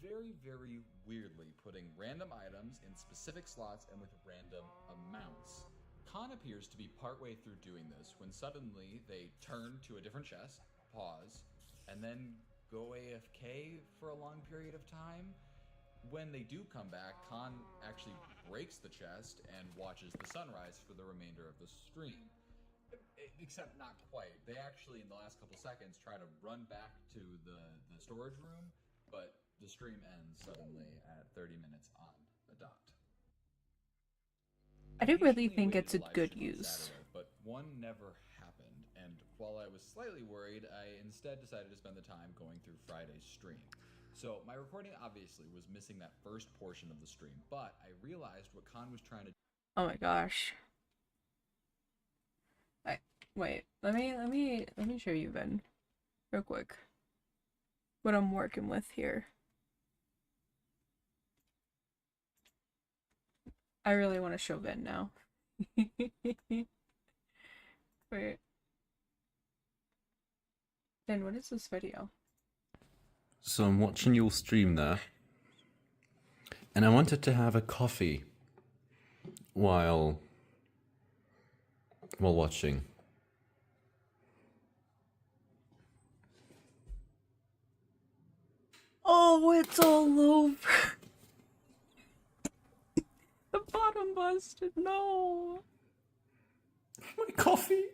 very, very weirdly, putting random items in specific slots and with random amounts. Khan appears to be partway through doing this when suddenly they turn to a different chest, pause, and then go AFK for a long period of time. When they do come back, Khan actually breaks the chest and watches the sunrise for the remainder of the stream. Except not quite. They actually, in the last couple seconds, try to run back to the storage room, but the stream ends suddenly at 30 minutes on the dot. I do really think it's a good use. Saturday, but one never happened, and while I was slightly worried, I instead decided to spend the time going through Friday's stream. So my recording obviously was missing that first portion of the stream, but I realized what Khan was trying to... Oh my gosh. Wait, let me show you then, real quick, what I'm working with here. I really want to show Vin now. Wait. Vin, what is this video? So I'm watching your stream there, and I wanted to have a coffee while watching. Oh, it's all over. The bottom busted. No. My coffee.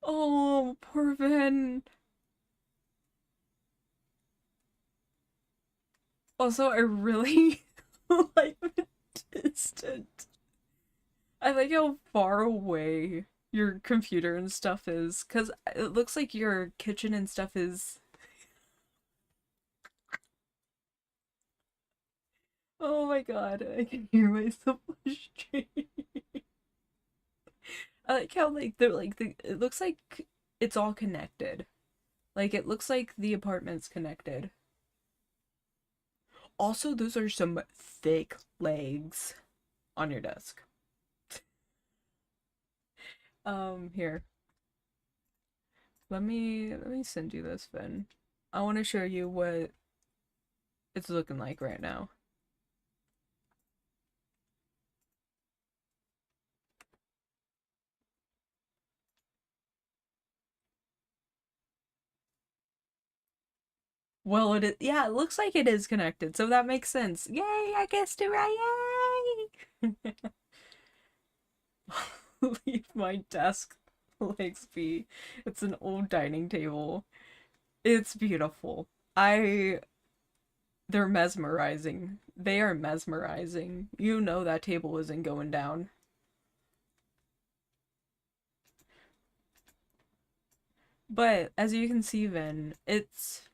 Oh, poor Vin. Also, I really like the distant. I like how far away your computer and stuff is, because it looks like your kitchen and stuff is. Oh my god, I can hear myself stream. I like how it looks like it's all connected. Like it looks like the apartment's connected. Also, those are some thick legs on your desk. Here. Let me send you this, Vin. I want to show you what it's looking like right now. Well, it is, yeah, it looks like it is connected, so that makes sense. Yay, I guessed it right, yay! Leave my desk legs be. It's an old dining table. It's beautiful. They're mesmerizing. They are mesmerizing. You know that table isn't going down. But, as you can see, Vin, it's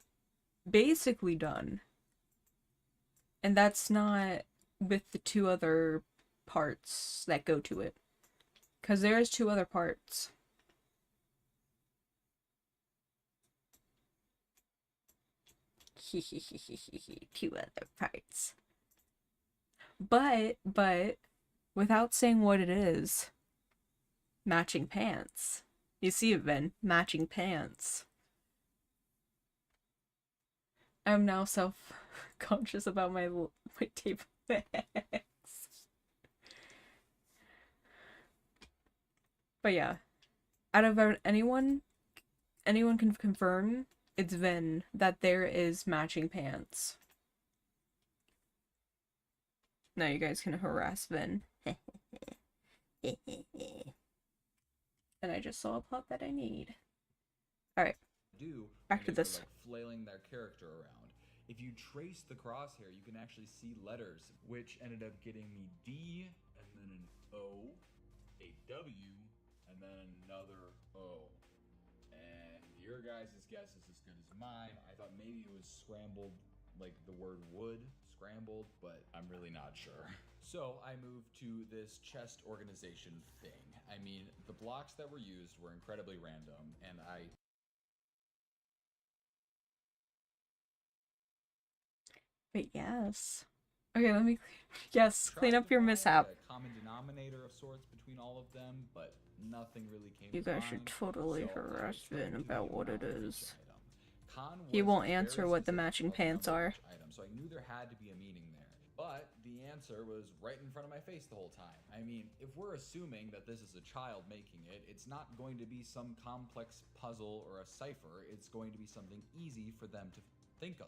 basically done. And that's not with the two other parts that go to it. Because there's two other parts. Two other parts. But, without saying what it is, matching pants. You see it, Vin? Matching pants. I'm now self-conscious about my table legs. But yeah, out of anyone can confirm it's Vin that there is matching pants. Now you guys can harass Vin. And I just saw a plot that I need. Alright, back to this. Like flailing their character around. If you trace the crosshair, you can actually see letters, which ended up getting me D, and then an O, a W, and then another O. And your guys' guess is as good as mine. I thought maybe it was scrambled, like the word wood, scrambled, but I'm really not sure. So I moved to this chest organization thing. I mean, the blocks that were used were incredibly random, and But yes. Okay, let me clean up your mishap. a common denominator of sorts between all of them, but nothing really came You to guys mind. should totally So I harass turned Vin to about the what it amount of is. each item. Con He was won't very answer what the specific matching about the pants number of are. each item, so I knew there had to be a meaning there. But the answer was right in front of my face the whole time. I mean, if we're assuming that this is a child making it, it's not going to be some complex puzzle or a cipher. It's going to be something easy for them to think of.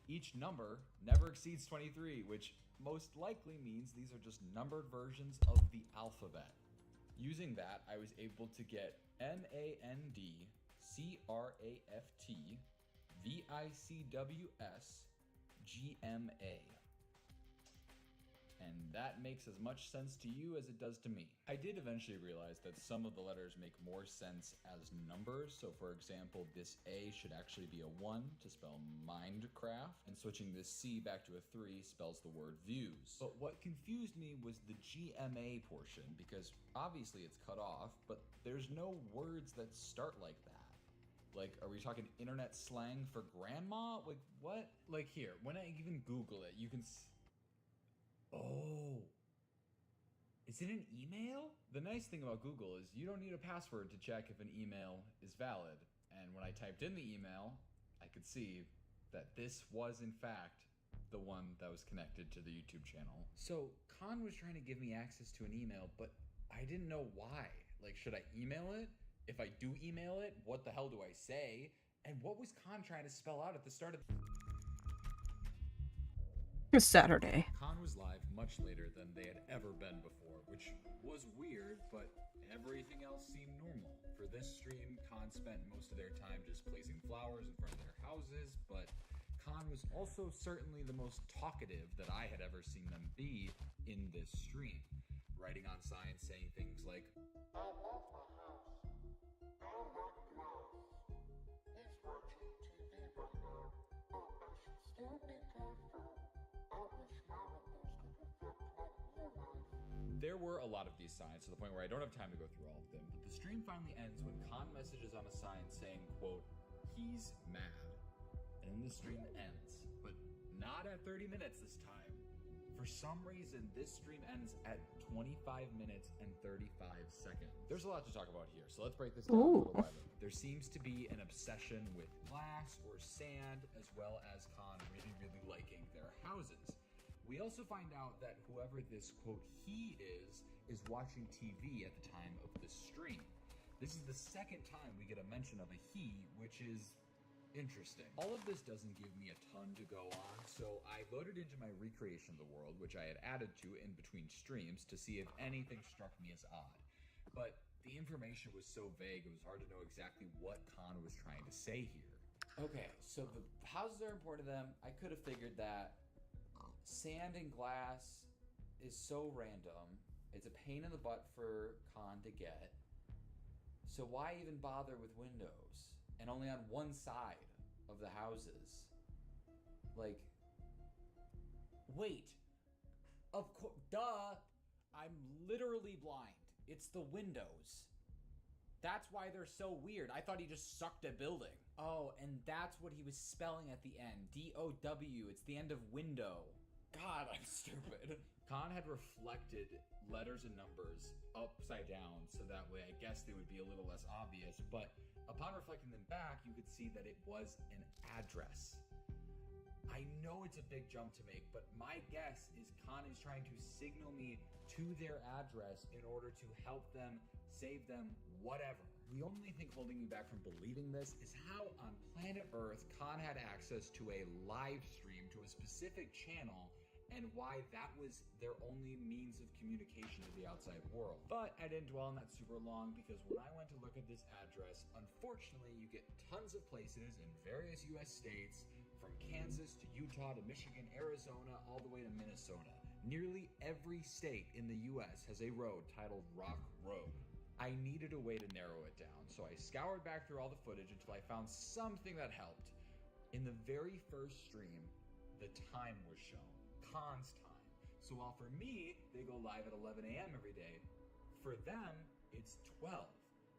Each number never exceeds 23, which most likely means these are just numbered versions of the alphabet. Using that, I was able to get NANDCRAFTVICWSGMA. And that makes as much sense to you as it does to me. I did eventually realize that some of the letters make more sense as numbers. So for example, this A should actually be a 1 to spell Mindcraft, and switching this C back to a 3 spells the word views. But what confused me was the GMA portion, because obviously it's cut off, but there's no words that start like that. Like, are we talking internet slang for grandma? Like, what? Like, here, when I even Google it, you can Oh, is it an email? The nice thing about Google is you don't need a password to check if an email is valid. And when I typed in the email, I could see that this was in fact the one that was connected to the YouTube channel. So Khan was trying to give me access to an email, but I didn't know why. Like, should I email it? If I do email it, what the hell do I say? And what was Khan trying to spell out at the start of It's Saturday. Khan was live much later than they had ever been before, which was weird, but everything else seemed normal. For this stream, Khan spent most of their time just placing flowers in front of their houses, but Khan was also certainly the most talkative that I had ever seen them be in this stream, writing on signs saying things like, I love my house. I like glass. He's watching TV right now. Oh, I should still be careful. I wish my windows could reflect like moonlight. There were a lot of these signs to the point where I don't have time to go through all of them, but the stream finally ends when Khan messages on a sign saying, quote, he's mad. And then the stream ends, but not at 30 minutes this time. For some reason, this stream ends at 25 minutes and 35 seconds. There's a lot to talk about here, so let's break this down a little bit. There seems to be an obsession with glass or sand, as well as Khan really liking their houses. We also find out that whoever this, quote, he is watching TV at the time of the stream. This is the second time we get a mention of a he, which is interesting. All of this doesn't give me a ton to go on, so I loaded into my recreation of the world, which I had added to in between streams to see if anything struck me as odd. But the information was so vague, it was hard to know exactly what Khan was trying to say here. Okay, so the houses are important to them. I could have figured that. Sand and glass is so random. It's a pain in the butt for Khan to get. So why even bother with windows? And only on one side of the houses. Like, wait. Of course, duh. I'm literally blind. It's the windows. That's why they're so weird. I thought he just sucked at building. Oh, and that's what he was spelling at the end. D-O-W. It's the end of window. God, I'm stupid. Khan had reflected letters and numbers upside down, so that way I guess they would be a little less obvious, but upon reflecting them back, you could see that it was an address. I know it's a big jump to make, but my guess is Khan is trying to signal me to their address in order to help them, save them, whatever. The only thing holding me back from believing this is how on planet Earth Khan had access to a live stream to a specific channel and why that was their only means of communication to the outside world. But I didn't dwell on that super long because when I went to look at this address, unfortunately you get tons of places in various US states, from Kansas to Utah to Michigan, Arizona, all the way to Minnesota. Nearly every state in the US has a road titled Rock Road. I needed a way to narrow it down, so I scoured back through all the footage until I found something that helped. In the very first stream, the time was shown. Khan's time. So while for me, they go live at 11 a.m. every day, for them, it's 12.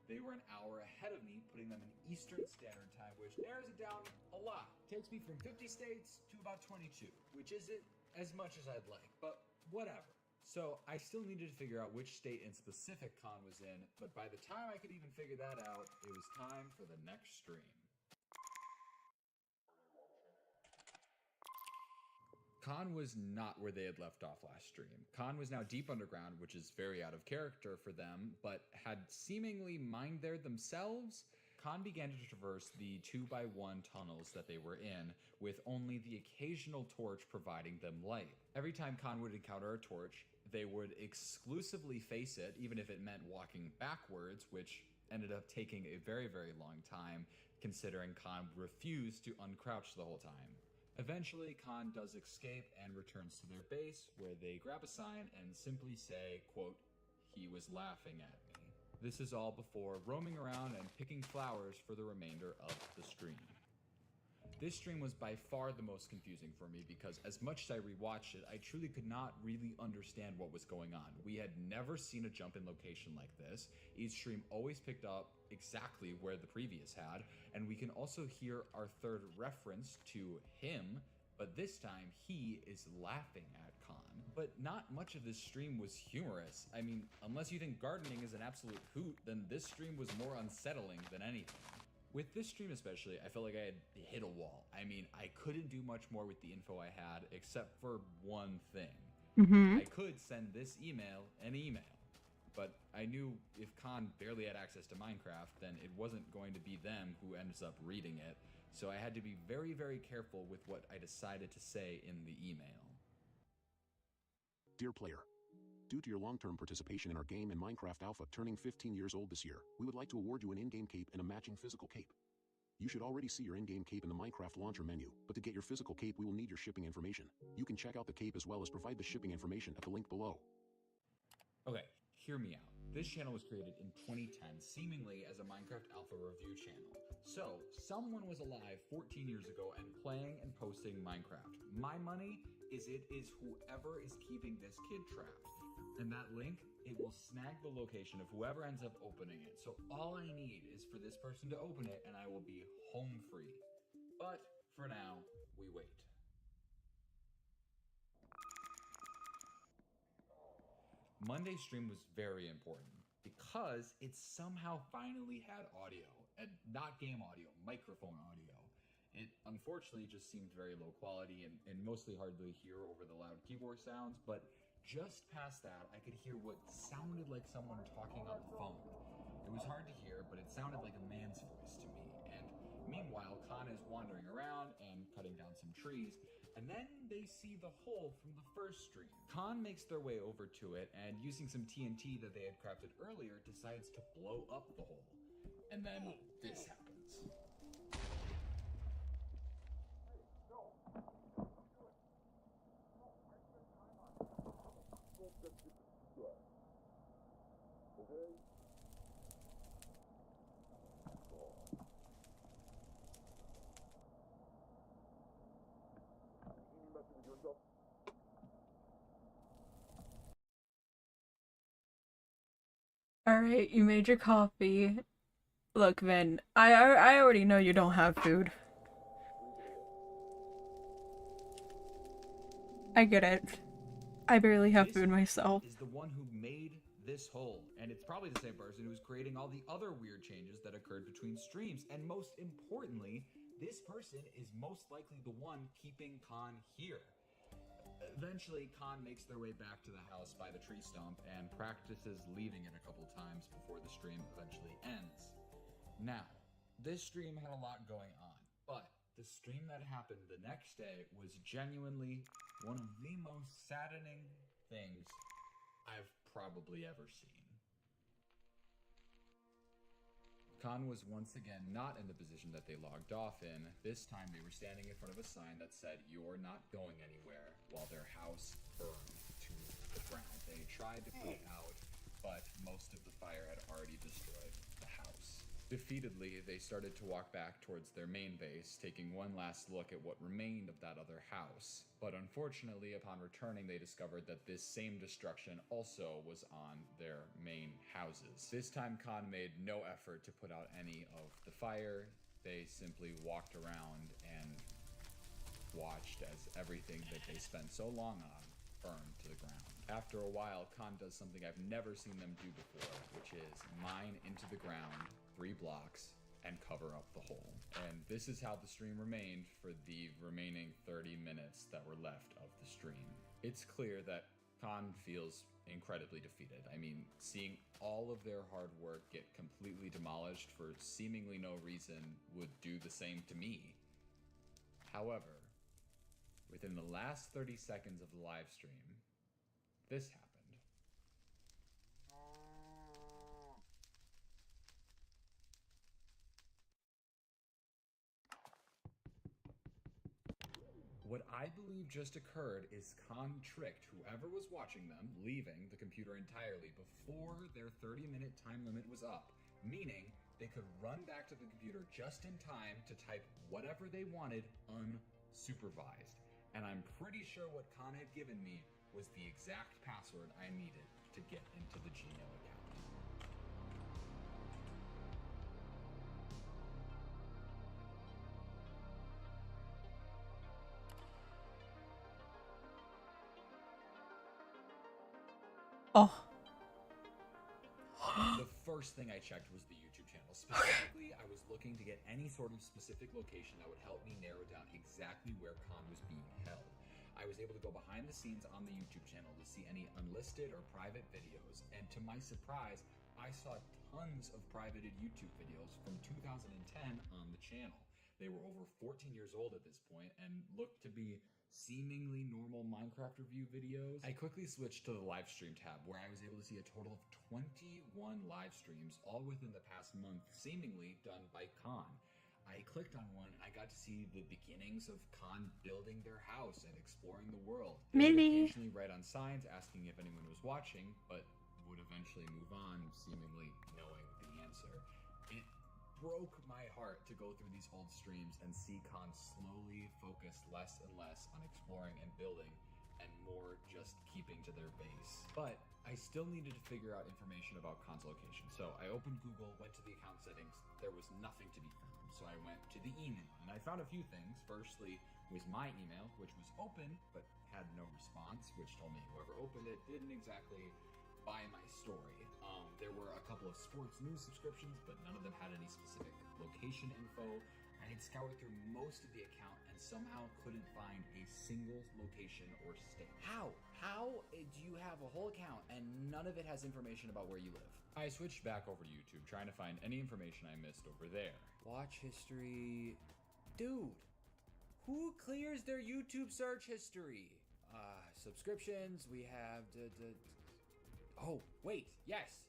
They were an hour ahead of me, putting them in Eastern Standard Time, which narrows it down a lot. Takes me from 50 states to about 22, which isn't as much as I'd like, but whatever. So I still needed to figure out which state in specific Khan was in, but by the time I could even figure that out, it was time for the next stream. Khan was not where they had left off last stream. Khan was now deep underground, which is very out of character for them, but had seemingly mined there themselves. Khan began to traverse the 2x1 tunnels that they were in, with only the occasional torch providing them light. Every time Khan would encounter a torch, they would exclusively face it, even if it meant walking backwards, which ended up taking a very long time, considering Khan refused to uncrouch the whole time. Eventually, Khan does escape and returns to their base, where they grab a sign and simply say, quote, he was laughing at me. This is all before roaming around and picking flowers for the remainder of the stream. This stream was by far the most confusing for me because as much as I rewatched it, I truly could not really understand what was going on. We had never seen a jump in location like this. Each stream always picked up exactly where the previous had, and we can also hear our third reference to him But this time, he is laughing at Khan. But not much of this stream was humorous. I mean, unless you think gardening is an absolute hoot, then this stream was more unsettling than anything. With this stream especially, I felt like I had hit a wall. I mean, I couldn't do much more with the info I had, except for one thing. Mm-hmm. I could send this email an email, but I knew if Khan barely had access to Minecraft, then it wasn't going to be them who ends up reading it, so I had to be very, very careful with what I decided to say in the email. Dear player, due to your long-term participation in our game and Minecraft Alpha turning 15 years old this year, we would like to award you an in-game cape and a matching physical cape. You should already see your in-game cape in the Minecraft launcher menu, but to get your physical cape we will need your shipping information. You can check out the cape as well as provide the shipping information at the link below. Okay, hear me out. This channel was created in 2010, seemingly as a Minecraft Alpha review channel. So, someone was alive 14 years ago and playing and posting Minecraft. My money is it is whoever is keeping this kid trapped. And that link, it will snag the location of whoever ends up opening it. So all I need is for this person to open it and I will be home free. But for now, we wait. Monday's stream was very important because it somehow finally had audio, and not game audio, microphone audio. It unfortunately just seemed very low quality and mostly hard to hear over the loud keyboard sounds, but just past that, I could hear what sounded like someone talking on the phone. It was hard to hear, but it sounded like a man's voice to me, and meanwhile, Khan is wandering around and cutting down some trees, and then they see the hole from the first stream. Khan makes their way over to it, and using some TNT that they had crafted earlier, decides to blow up the hole. And then this happens. Alright, you made your coffee. Look, Vin, I already know you don't have food. I get it. I barely have This food myself. is the one who made this hole, and it's probably the same person who's creating all the other weird changes that occurred between streams, and most importantly, this person is most likely the one keeping Khan here. Eventually, Khan makes their way back to the house by the tree stump and practices leaving it a couple times before the stream eventually ends. Now, this stream had a lot going on, but the stream that happened the next day was genuinely one of the most saddening things I've probably ever seen. Khan was once again not in the position that they logged off in. This time they were standing in front of a sign that said, "You're not going anywhere," while their house burned to the ground. They tried to put it out, but most of the fire had already destroyed the house. Defeatedly, they started to walk back towards their main base, taking one last look at what remained of that other house. But unfortunately, upon returning, they discovered that this same destruction also was on their main houses. This time, Khan made no effort to put out any of the fire. They simply walked around and watched as everything that they spent so long on burned to the ground. After a while, Khan does something I've never seen them do before, which is mine into the ground 3 blocks and cover up the hole. And this is how the stream remained for the remaining 30 minutes that were left of the stream. It's clear that Khan feels incredibly defeated. I mean, seeing all of their hard work get completely demolished for seemingly no reason would do the same to me. However, within the last 30 seconds of the live stream, this happened. What I believe just occurred is Khan tricked whoever was watching them, leaving the computer entirely before their 30-minute time limit was up, meaning they could run back to the computer just in time to type whatever they wanted unsupervised. And I'm pretty sure what Khan had given me was the exact password I needed to get into the Gmail account. Oh. The first thing I checked was the YouTube channel. Specifically, I was looking to get any sort of specific location that would help me narrow down exactly where con was being held. I was able to go behind the scenes on the YouTube channel to see any unlisted or private videos, and to my surprise, I saw tons of privated YouTube videos from 2010 on the channel. They were over 14 years old at this point and looked to be seemingly normal Minecraft review videos. I quickly switched to the live stream tab, where I was able to see a total of 21 live streams, all within the past month, seemingly done by Khan. I clicked on one, I got to see the beginnings of Khan building their house and exploring the world. They would Millie. occasionally write on signs asking if anyone was watching, but would eventually move on, seemingly knowing the answer. It broke my heart to go through these old streams and see Khan slowly focus less and less on exploring and building, and more just keeping to their base. But I still needed to figure out information about Khan's location, so I opened Google, went to the account settings. There was nothing to be found, so I went to the email, and I found a few things. Firstly was my email, which was open but had no response, which told me whoever opened it didn't exactly buy my story. There were a couple of sports news subscriptions, but none of them had any specific location info. I had scoured through most of the account and somehow couldn't find a single location or state. How? How do you have a whole account and none of it has information about where you live? I switched back over to YouTube, trying to find any information I missed over there. Watch history. Dude, who clears their YouTube search history? Subscriptions, we have oh, wait, yes.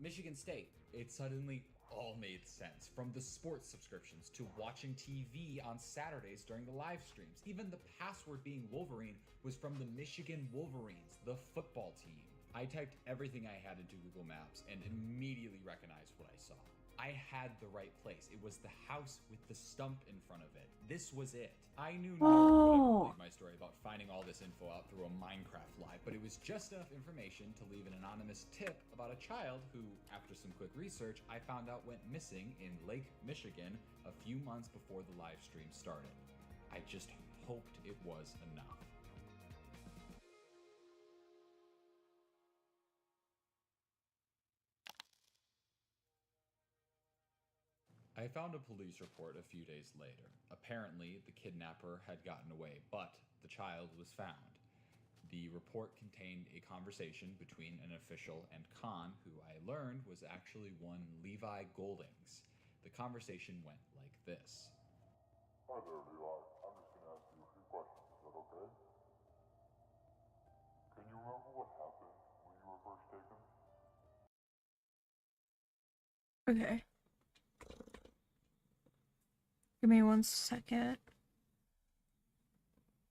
Michigan State. It suddenly all made sense. From the sports subscriptions to watching TV on Saturdays during the live streams. Even the password being Wolverine was from the Michigan Wolverines, the football team. I typed everything I had into Google Maps and immediately recognized what I saw. I had the right place. It was the house with the stump in front of it. This was it. I knew no one would ever believe my story about finding all this info out through a Minecraft live, but it was just enough information to leave an anonymous tip about a child who, after some quick research, I found out went missing in Lake Michigan a few months before the live stream started. I just hoped it was enough. I found a police report a few days later. Apparently, the kidnapper had gotten away, but the child was found. The report contained a conversation between an official and Khan, who I learned was actually one Levi Goldings. The conversation went like this. Hi there, Levi. I'm just gonna ask you a few questions. Is that okay? Can you remember what happened when you were first taken? Okay. Give me 1 second.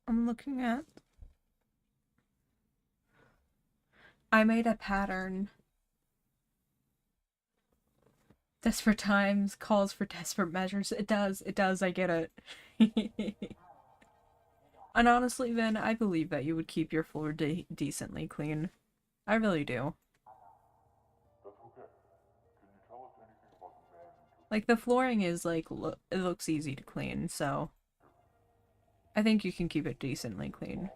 I'm looking at... I made a pattern. Desperate times calls for desperate measures. It does, I get it. And honestly, Vin, I believe that you would keep your floor decently clean. I really do. That's okay. Can you tell us anything about the man who took Like, the flooring is, like, it looks easy to clean, so... I think you can keep it decently clean.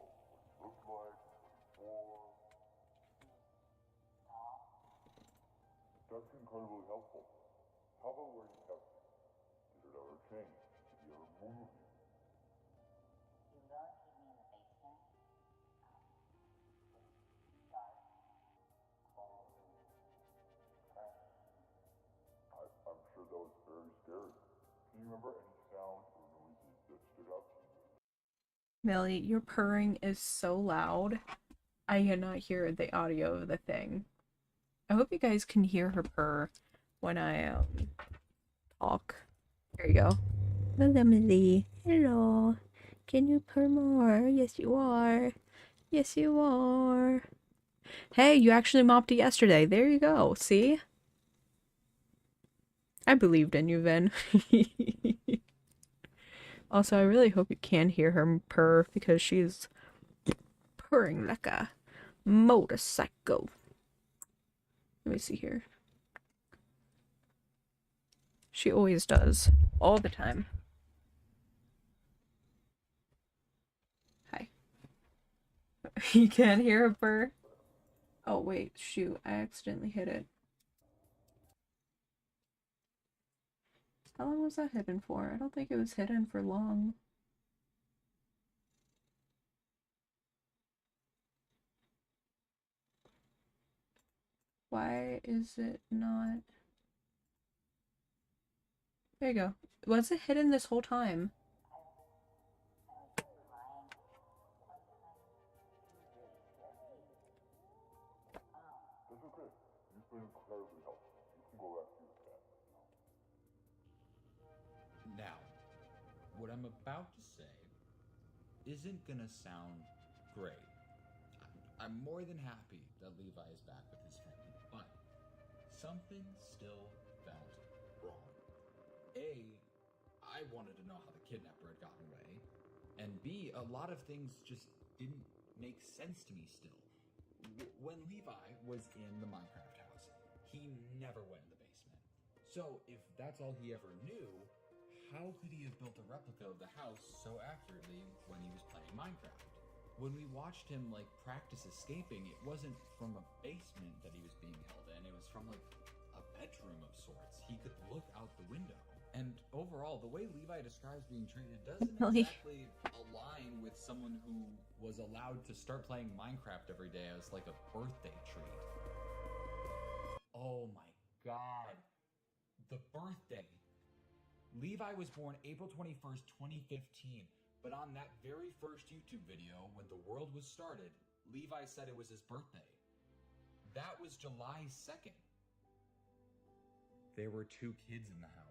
looked like before? That's incredibly helpful. How about where you kept it? Did it ever change? Did you ever move it? You will keep me in the basement. Dark, cold, fresh. I'm sure that was very scary. Can you remember any sounds or noises that stood out to you? Millie, your purring is so loud. I cannot hear the audio of the thing. I hope you guys can hear her purr when I talk. There you go. Hello, Millie. Hello. Can you purr more? Yes, you are. Yes, you are. Hey, you actually mopped it yesterday. There you go. See? I believed in you, Vin. Also, I really hope you can hear her purr because she's purring like a motorcycle. Let me see here. She always does. All the time. Hi. You can't hear her purr? Oh, wait, shoot. I accidentally hit it. How long was that hidden for? I don't think it was hidden for long. Why is it not? There you go. Was it hidden this whole time? Now, what I'm about to say isn't gonna sound great. I'm more than happy that Levi is back with his family, but something still felt wrong. A, I wanted to know how the kidnapper had gotten away, and B, a lot of things just didn't make sense to me still. When Levi was in the Minecraft house, he never went in the basement. So if that's all he ever knew, how could he have built a replica of the house so accurately when he was playing Minecraft? When we watched him like practice escaping, it wasn't from a basement that he was being held in, it was from like a bedroom of sorts. He could look out the window. And overall, the way Levi describes being treated doesn't exactly align with someone who was allowed to start playing Minecraft every day as like a birthday treat. Oh my god. The birthday. Levi was born April 21st, 2015, but on that very first YouTube video, when the world was started, Levi said it was his birthday. That was July 2nd. There were 2 kids in the house.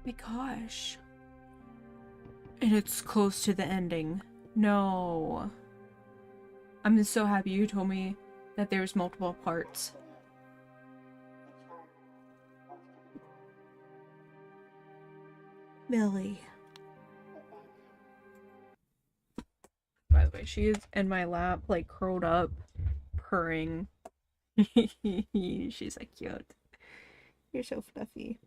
My gosh. And it's close to the ending. No. I'm just so happy you told me that there's multiple parts. Millie. By the way, she is in my lap, like curled up, purring. She's like cute. You're so fluffy.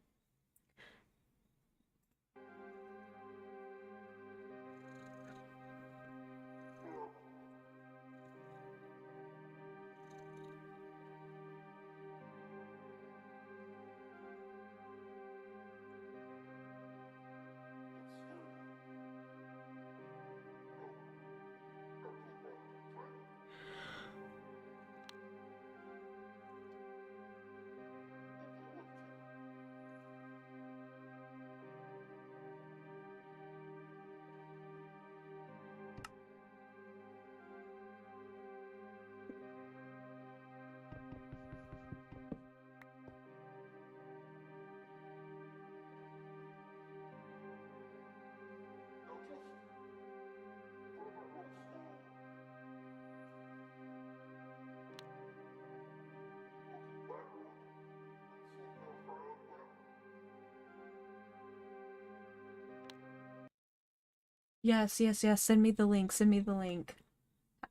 Yes, yes, yes. Send me the link. Send me the link.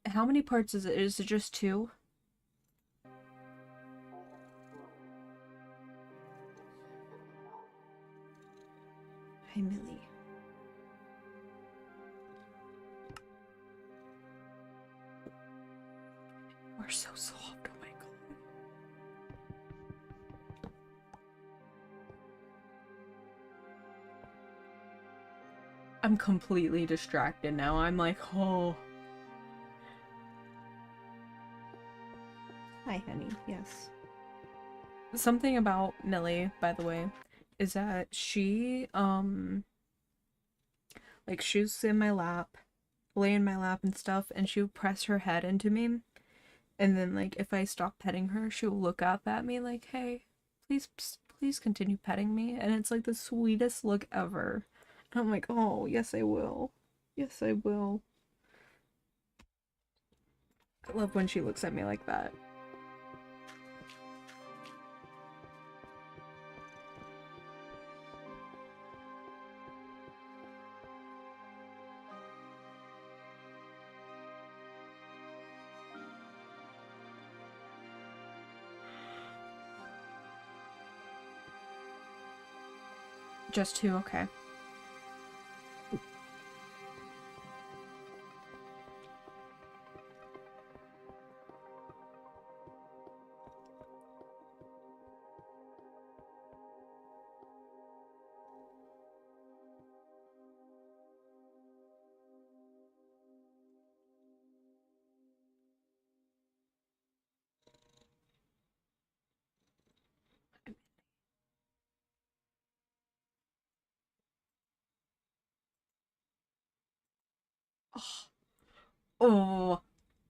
How many parts is it? Is it just 2? Hi, Millie. We're so soft. Oh my god. I'm completely distracted now. I'm like, oh. Hi, honey. Yes. Something about Millie, by the way, is that she, like, she was in my lap, lay in my lap and stuff, and she would press her head into me. And then, like, if I stop petting her, she will look up at me like, hey, please continue petting me. And it's like the sweetest look ever. I'm like, oh, yes, I will. Yes, I will. I love when she looks at me like that. Just two, okay. Oh,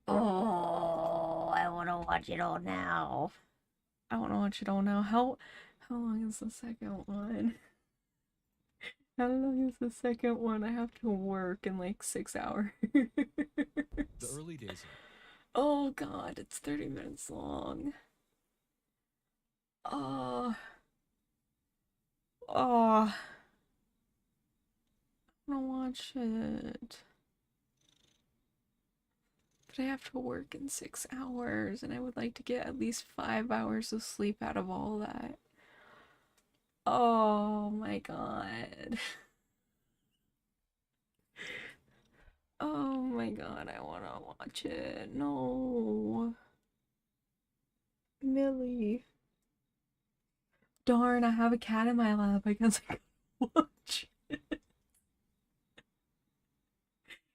oh, I want to watch it all now. I want to watch it all now. How long is the second one? How long is the second one? I have to work in like 6 hours. The early days of Oh God, it's 30 minutes long. Oh, oh, I want to watch it. But I have to work in 6 hours, and I would like to get at least 5 hours of sleep out of all that. Oh my God. Oh my God, I want to watch it. No. Millie. Darn, I have a cat in my lap. I guess I can watch it.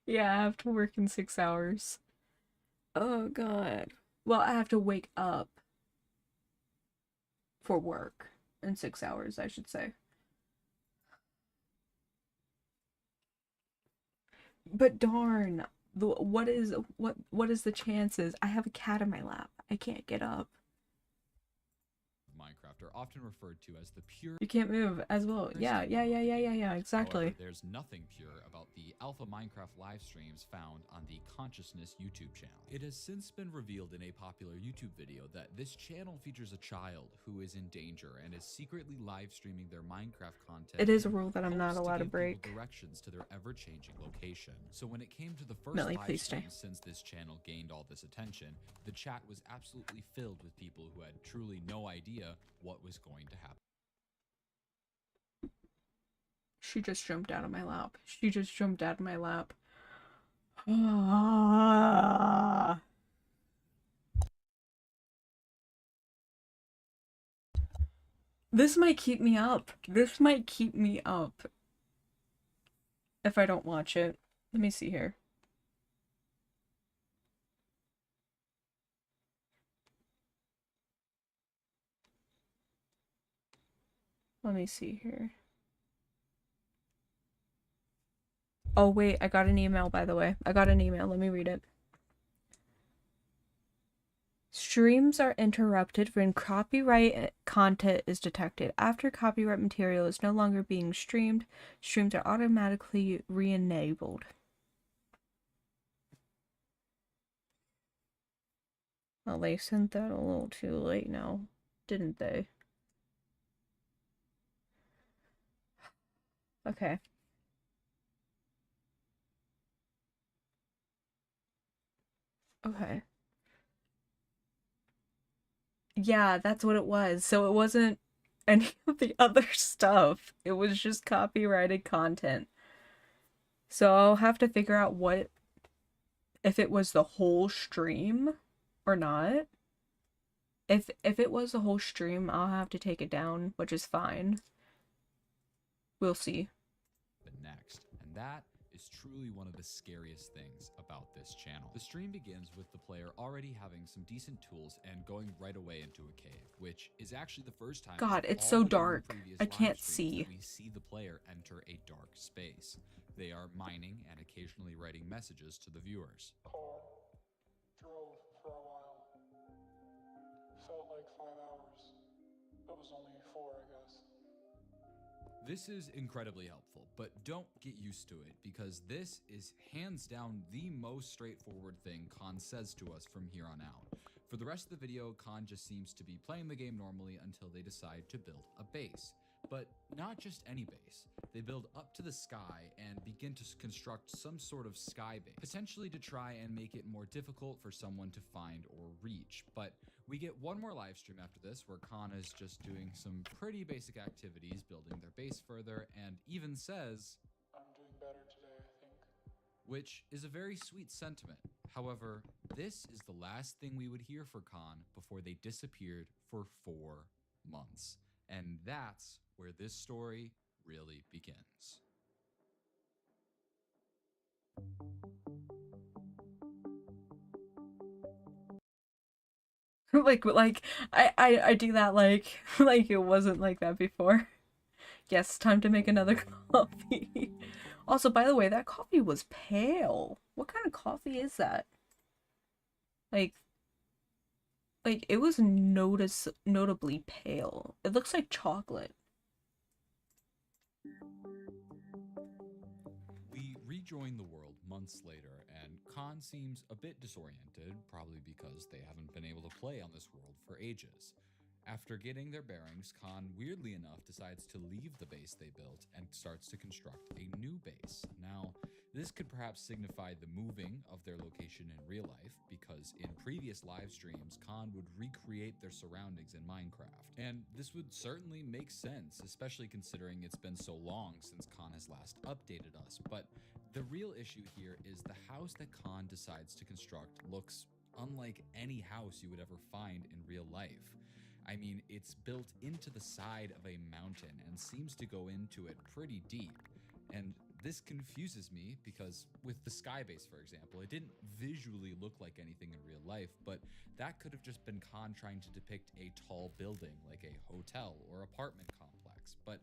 Yeah, I have to work in 6 hours. Oh God. Well, I have to wake up for work in 6 hours, I should say. But darn, what is the chances? I have a cat in my lap. I can't get up. Minecraft are often referred to as the pure. You can't move as well. Yeah, exactly. However, there's nothing pure about the alpha Minecraft live streams found on the Consciousness YouTube channel. It has since been revealed in a popular YouTube video that this channel features a child who is in danger and is secretly live streaming their Minecraft content. It is a in rule that I'm not hopes allowed to give people break. directions to their ever-changing location. So when it came to the first Millie, live please stay. stream since this channel gained all this attention, the chat was absolutely filled with people who had truly no idea what was going to happen. She just jumped out of my lap. She just jumped out of my lap. Ah. This might keep me up. This might keep me up if I don't watch it. Let me see here. Let me see here. Oh wait, I got an email, by the way. I got an email. Let me read it. Streams are interrupted when copyright content is detected. After copyright material is no longer being streamed, streams are automatically re-enabled. Well, they sent that a little too late now, didn't they? Okay. Okay. Yeah, that's what it was. So it wasn't any of the other stuff. It was just copyrighted content. So I'll have to figure out if it was the whole stream or not. If it was the whole stream, I'll have to take it down, which is fine. We'll see. But next, and that is truly one of the scariest things about this channel. The stream begins with the player already having some decent tools and going right away into a cave, which is actually the first time God, in it's all so but the dark. previous I live can't streams see. that we see the player enter a dark space. They are mining and occasionally writing messages to the viewers. Car. Drove for a while. Felt like 5 hours. It was only 4, I guess. This is incredibly helpful, but don't get used to it because this is hands down the most straightforward thing Khan says to us from here on out. For the rest of the video, Khan just seems to be playing the game normally until they decide to build a base. But not just any base. They build up to the sky and begin to construct some sort of sky base, potentially to try and make it more difficult for someone to find or reach. But we get one more live stream after this where Khan is just doing some pretty basic activities, building their base further, and even says, "I'm doing better today, I think." which is a very sweet sentiment. However, this is the last thing we would hear for Khan before they disappeared for 4 months. And that's where this story really begins. like I do that like like it wasn't like that before. Yes, time to make another coffee. Also, by the way, that coffee was pale. What kind of coffee is that? Like it was notably pale. It looks like chocolate. We rejoin the world months later, and Khan seems a bit disoriented, probably because they haven't been able to play on this world for ages. After getting their bearings, Khan, weirdly enough, decides to leave the base they built and starts to construct a new base. Now, this could perhaps signify the moving of their location in real life, because in previous live streams, Khan would recreate their surroundings in Minecraft. And this would certainly make sense, especially considering it's been so long since Khan has last updated us. But the real issue here is the house that Khan decides to construct looks unlike any house you would ever find in real life. I mean, it's built into the side of a mountain and seems to go into it pretty deep. And this confuses me because with the sky base, for example, it didn't visually look like anything in real life, but that could have just been Khan trying to depict a tall building like a hotel or apartment complex. But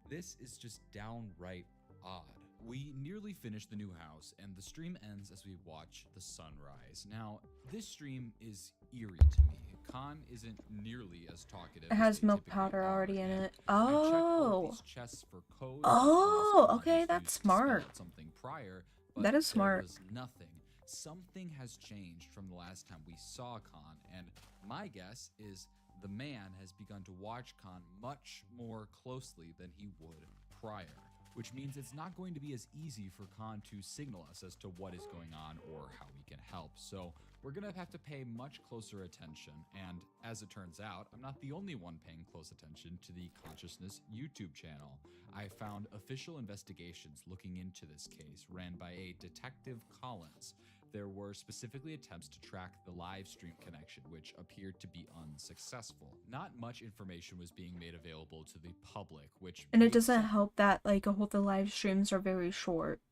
this is just downright odd. We nearly finish the new house, and the stream ends as we watch the sunrise. Now, this stream is eerie to me. Khan isn't nearly as talkative. It has as they milk typically powder are, already in and it. I checked all Oh. of these chests for codes. Oh, because okay, used that's to spell smart. out something prior, but That is there smart. was nothing. Something has changed from the last time we saw Khan, and my guess is the man has begun to watch Khan much more closely than he would prior, which means it's not going to be as easy for Khan to signal us as to what is going on or how we can help. So we're gonna have to pay much closer attention, and as it turns out, I'm not the only one paying close attention to the Consciousness YouTube channel. I found official investigations looking into this case ran by a Detective Collins. There were specifically attempts to track the live stream connection, which appeared to be unsuccessful. Not much information was being made available to the public, which And it makes doesn't sense. help that like all the live streams are very short.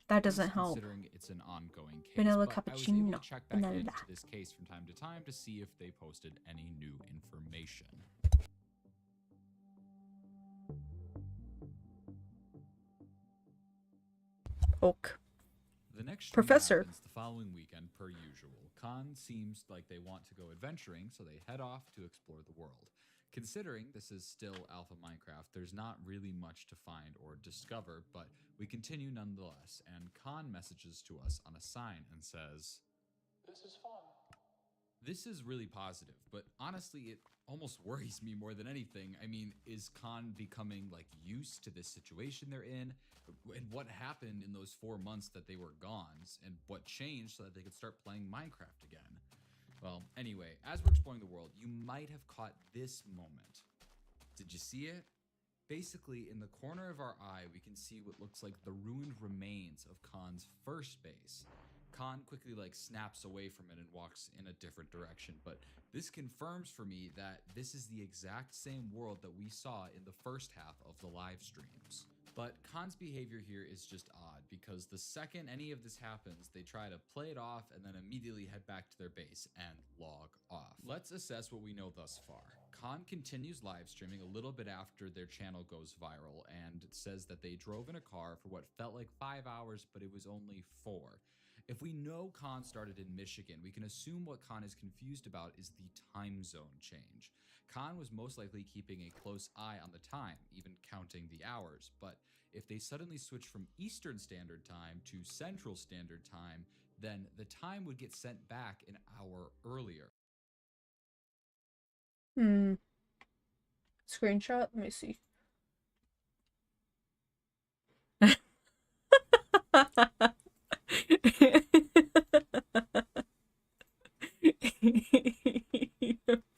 That doesn't help. Considering it's an ongoing case, Vanilla but I was able cappuccino. to check back Vanilla. into this case from time to time to see if they posted any new information. Ok. The next stream Professor. happens the following weekend per usual. Khan seems like they want to go adventuring, so they head off to explore the world. Considering this is still Alpha Minecraft, there's not really much to find or discover, but we continue nonetheless, and Khan messages to us on a sign and says, "This is fun." this is really positive, but honestly, it almost worries me more than anything. I mean, is Khan becoming like used to this situation they're in? And what happened in those 4 months that they were gone? And what changed so that they could start playing Minecraft again? Well, anyway, as we're exploring the world, you might have caught this moment. Did you see it? Basically, in the corner of our eye, we can see what looks like the ruined remains of Khan's first base. Khan quickly snaps away from it and walks in a different direction, but this confirms for me that this is the exact same world that we saw in the first half of the live streams. But Khan's behavior here is just odd, because the second any of this happens, they try to play it off and then immediately head back to their base and log off. Let's assess what we know thus far. Khan continues live streaming a little bit after their channel goes viral and says that they drove in a car for what felt like 5 hours, but it was only 4. If we know Khan started in Michigan, we can assume what Khan is confused about is the time zone change. Khan was most likely keeping a close eye on the time, even counting the hours, but if they suddenly switch from Eastern Standard Time to Central Standard Time, then the time would get sent back an hour earlier. Screenshot? Let me see.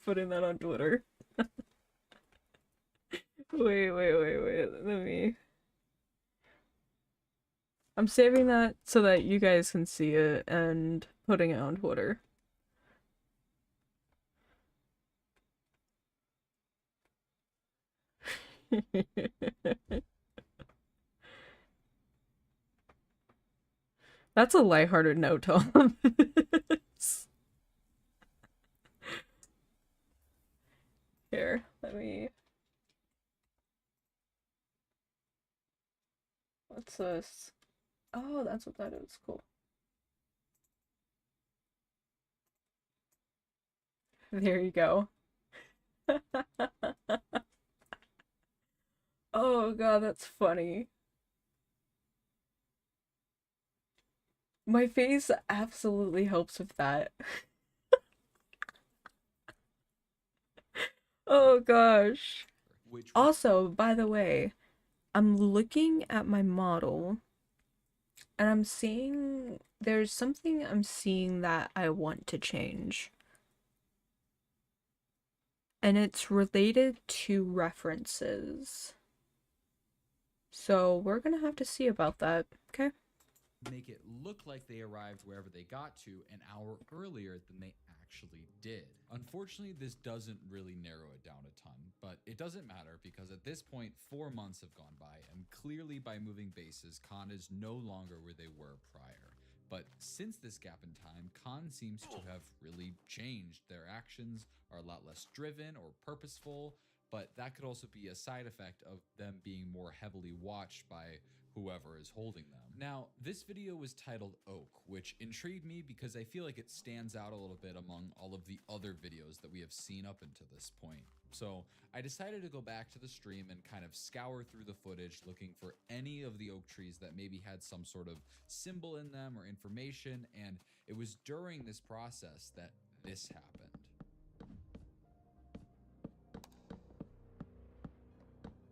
Putting that on Twitter. Wait. Let me. I'm saving that so that you guys can see it and putting it on Twitter. That's a lighthearted note, Tom. Here, let me. What's this? Oh, that's what that is. Cool. There you go. Oh god, that's funny. My face absolutely helps with that. Oh gosh. Also, by the way, I'm looking at my model and I'm seeing there's something I'm seeing that I want to change. And it's related to references. So we're gonna have to see about that, okay? Make it look like they arrived wherever they got to an hour earlier than they actually did. Unfortunately, this doesn't really narrow it down a ton, but it doesn't matter because at this point, 4 months have gone by, and clearly by moving bases, Khan is no longer where they were prior. But since this gap in time, Khan seems to have really changed. Their actions are a lot less driven or purposeful, but that could also be a side effect of them being more heavily watched by whoever is holding them. Now, this video was titled Oak, which intrigued me because I feel like it stands out a little bit among all of the other videos that we have seen up until this point. So I decided to go back to the stream and kind of scour through the footage looking for any of the oak trees that maybe had some sort of symbol in them or information, and it was during this process that this happened.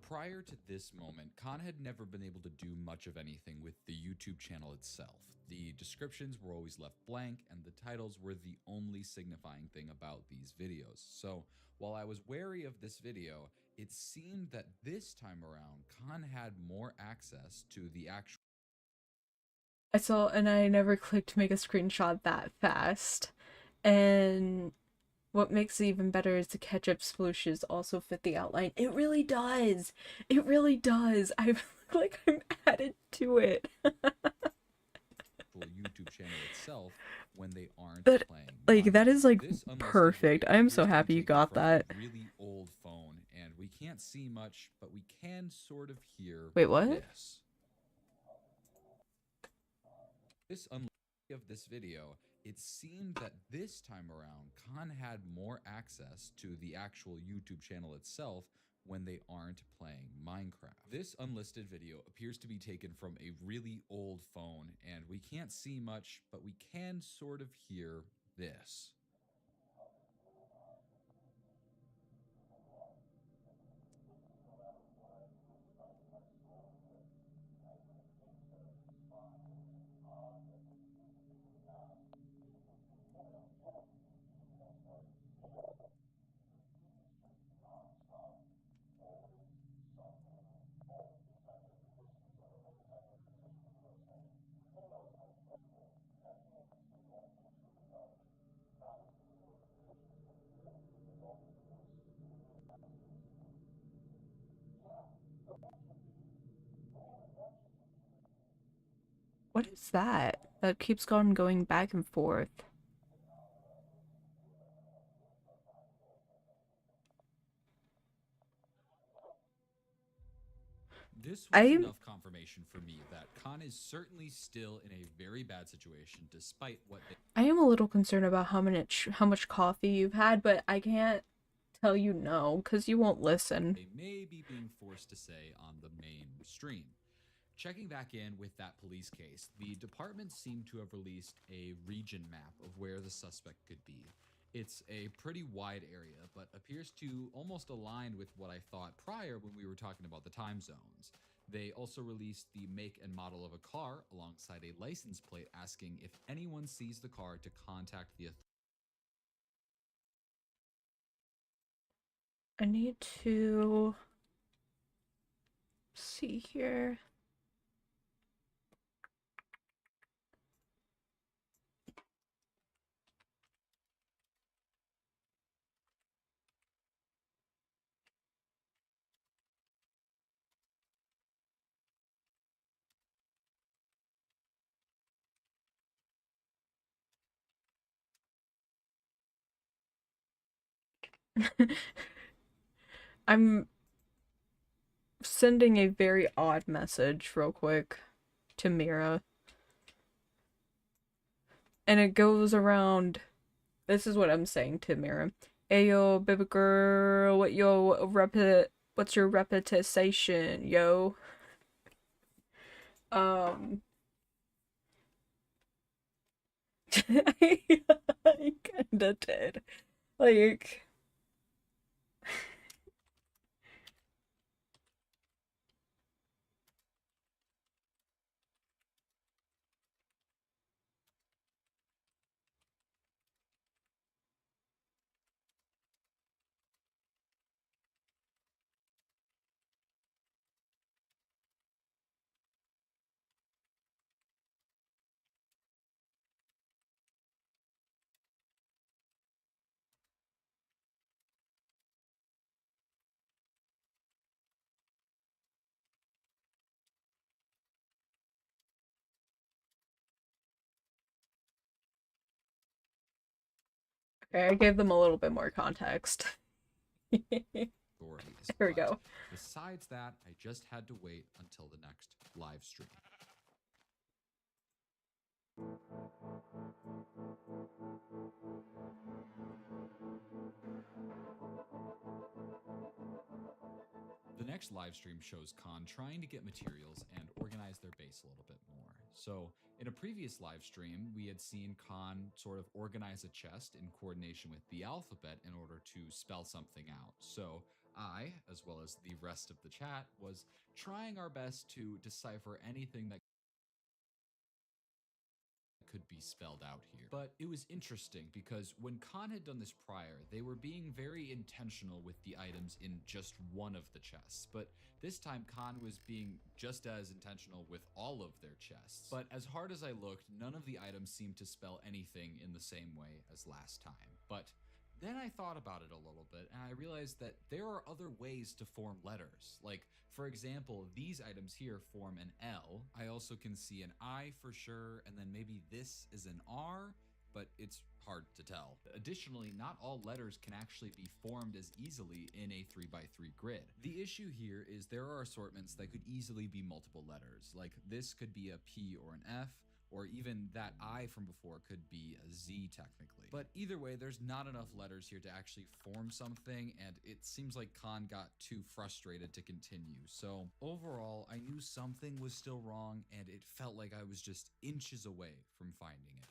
Prior to this moment, Khan had never been able to do much of anything with the YouTube channel itself. The descriptions were always left blank, and the titles were the only signifying thing about these videos. So, while I was wary of this video, it seemed that this time around, Khan had more access to the actual... I saw, and I never clicked to make a screenshot that fast. And what makes it even better is the ketchup splooshes also fit the outline. It really does. It really does. I look like I'm added to it. YouTube channel itself when they aren't But, playing. like, that is, like, This unlisted perfect. video I am appears so to be happy you taken got from a that. really old phone, and we can't see much, but we can sort of hear Wait, what? this. This unlisted of this video, it seemed that this time around, Khan had more access to the actual YouTube channel itself when they aren't playing Minecraft. This unlisted video appears to be taken from a really old phone, and we can't see much, but we can sort of hear this. What is that? That keeps on going back and forth. This was I'm- enough confirmation for me that Khan is certainly still in a very bad situation despite what they I am a little concerned about how much coffee you've had, but I can't tell you no because you won't listen. may be being forced to say on the main stream. Checking back in with that police case, the department seemed to have released a region map of where the suspect could be. It's a pretty wide area, but appears to almost align with what I thought prior when we were talking about the time zones. They also released the make and model of a car alongside a license plate asking if anyone sees the car to contact the authorities. I need to see here. I'm sending a very odd message real quick to Mira. And it goes around. This is what I'm saying to Mira. Ayo, baby girl, what's your reputation, yo? I kinda did. Like, okay, I gave them a little bit more context. There we go. Besides that, I just had to wait until the next live stream. The next live stream shows Khan trying to get materials and organize their base a little bit more. So, in a previous live stream, we had seen Khan sort of organize a chest in coordination with the alphabet in order to spell something out. So, I, as well as the rest of the chat, was trying our best to decipher anything that could be spelled out here. But it was interesting because when Khan had done this prior, they were being very intentional with the items in just one of the chests. But this time Khan was being just as intentional with all of their chests. But as hard as I looked, none of the items seemed to spell anything in the same way as last time. But then I thought about it a little bit and I realized that there are other ways to form letters. Like, for example, these items here form an L. I also can see an I for sure, and then maybe this is an R, but it's hard to tell. Additionally, not all letters can actually be formed as easily in a 3x3 grid. The issue here is there are assortments that could easily be multiple letters. Like this could be a P or an F, or even that I from before could be a Z technically. But either way, there's not enough letters here to actually form something, and it seems like Khan got too frustrated to continue. So overall, I knew something was still wrong, and it felt like I was just inches away from finding it.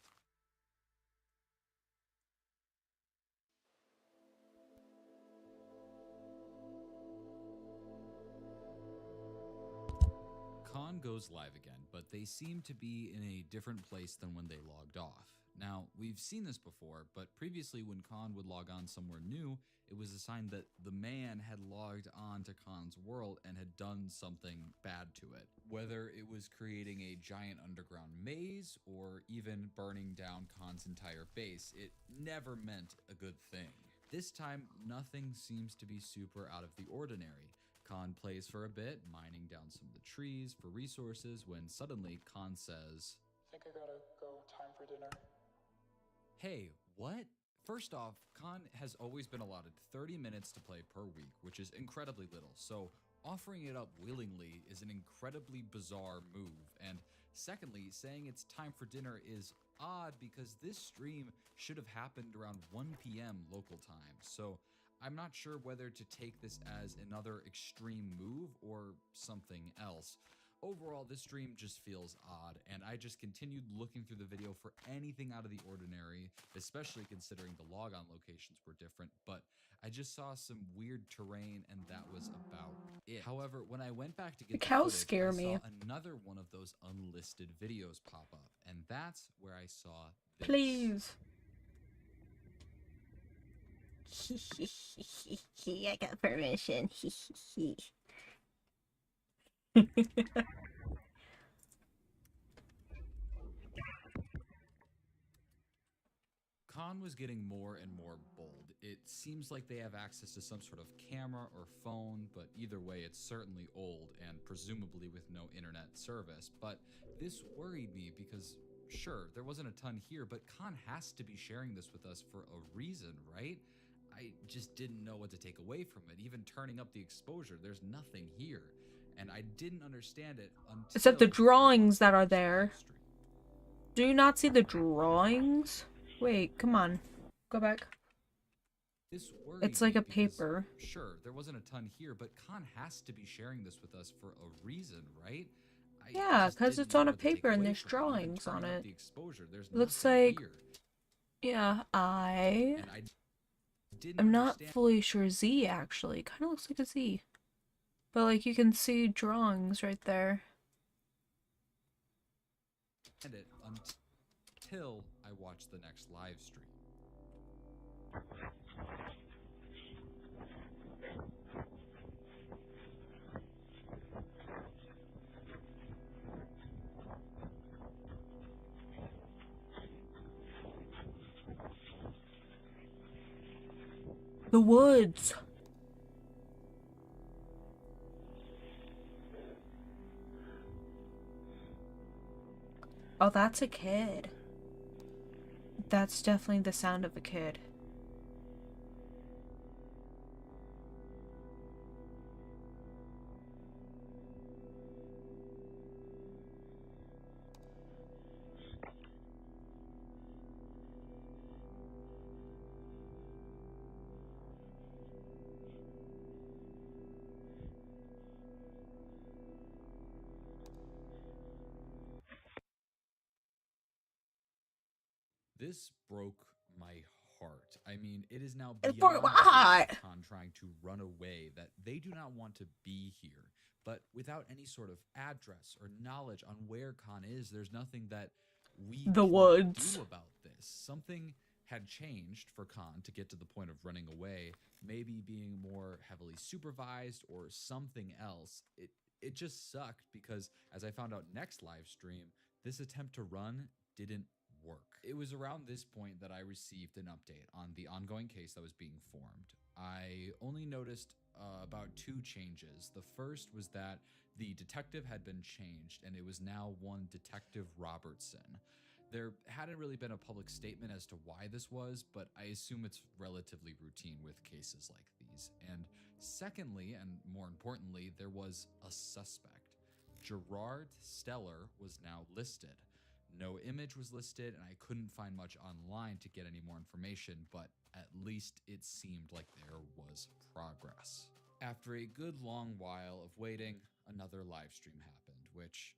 Khan goes live again, but they seem to be in a different place than when they logged off. Now, we've seen this before, but previously when Khan would log on somewhere new, it was a sign that the man had logged on to Khan's world and had done something bad to it. Whether it was creating a giant underground maze or even burning down Khan's entire base, it never meant a good thing. This time, nothing seems to be super out of the ordinary. Khan plays for a bit, mining down some of the trees for resources, when suddenly Khan says, Think I gotta go. Time for dinner. Hey, what? First off, Khan has always been allotted 30 minutes to play per week, which is incredibly little, so offering it up willingly is an incredibly bizarre move, and secondly, saying it's time for dinner is odd because this stream should have happened around 1 p.m. local time, so I'm not sure whether to take this as another extreme move or something else. Overall, this stream just feels odd, and I just continued looking through the video for anything out of the ordinary, especially considering the logon locations were different, but I just saw some weird terrain and that was about it. However, when I went back to get the cows footage, scare I me. saw another one of those unlisted videos pop up, and that's where I saw this. Please. I got permission. Khan was getting more and more bold. It seems like they have access to some sort of camera or phone, but either way, it's certainly old and presumably with no internet service. But this worried me because, sure, there wasn't a ton here, but Khan has to be sharing this with us for a reason, right? I just didn't know what to take away from it. Even turning up the exposure, there's nothing here. And I didn't understand it until... Except the drawings that are there. Do you not see the drawings? Wait, come on. Go back. This worried It's like me a because, paper. Sure, there wasn't a ton here, but Khan has to be sharing this with us for a reason, right? I Yeah, just because didn't it's know on a what to take paper and away there's from it. Even drawings on turning up it. the exposure, there's Looks nothing like... here. Yeah, And I didn't I'm not understand fully sure Z, actually. Kind of looks like a Z. But, like, you can see drawings right there. it until I watched the next live stream. The woods. Oh, that's a kid. That's definitely the sound of a kid. This broke my heart. I mean, it is now It beyond broke my heart. Khan trying to run away that they do not want to be here. But without any sort of address or knowledge on where Khan is, there's nothing that we The can woods. do about this. Something had changed for Khan to get to the point of running away, maybe being more heavily supervised or something else. It just sucked because, as I found out next live stream, this attempt to run didn't work. It was around this point that I received an update on the ongoing case that was being formed. I only noticed about 2 changes. The first was that the detective had been changed and it was now one Detective Robertson. There hadn't really been a public statement as to why this was, but I assume it's relatively routine with cases like these. And secondly, and more importantly, there was a suspect. Gerard Steller was now listed. No image was listed, and I couldn't find much online to get any more information, but at least it seemed like there was progress. After a good long while of waiting, another live stream happened, which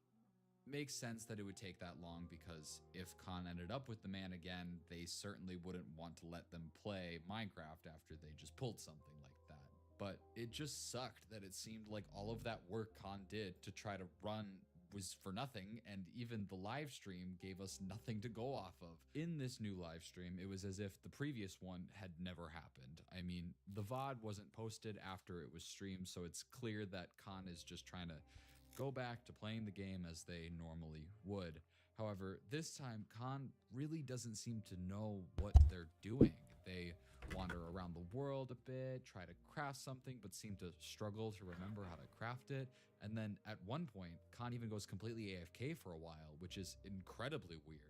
makes sense that it would take that long because if Khan ended up with the man again, they certainly wouldn't want to let them play Minecraft after they just pulled something like that. But it just sucked that it seemed like all of that work Khan did to try to run was for nothing, and even the live stream gave us nothing to go off of. In this new live stream, it was as if the previous one had never happened. I mean, the VOD wasn't posted after it was streamed, so it's clear that Khan is just trying to go back to playing the game as they normally would. However, this time, Khan really doesn't seem to know what they're doing. They wander around the world a bit, try to craft something, but seem to struggle to remember how to craft it. And then at one point, Khan even goes completely AFK for a while, which is incredibly weird.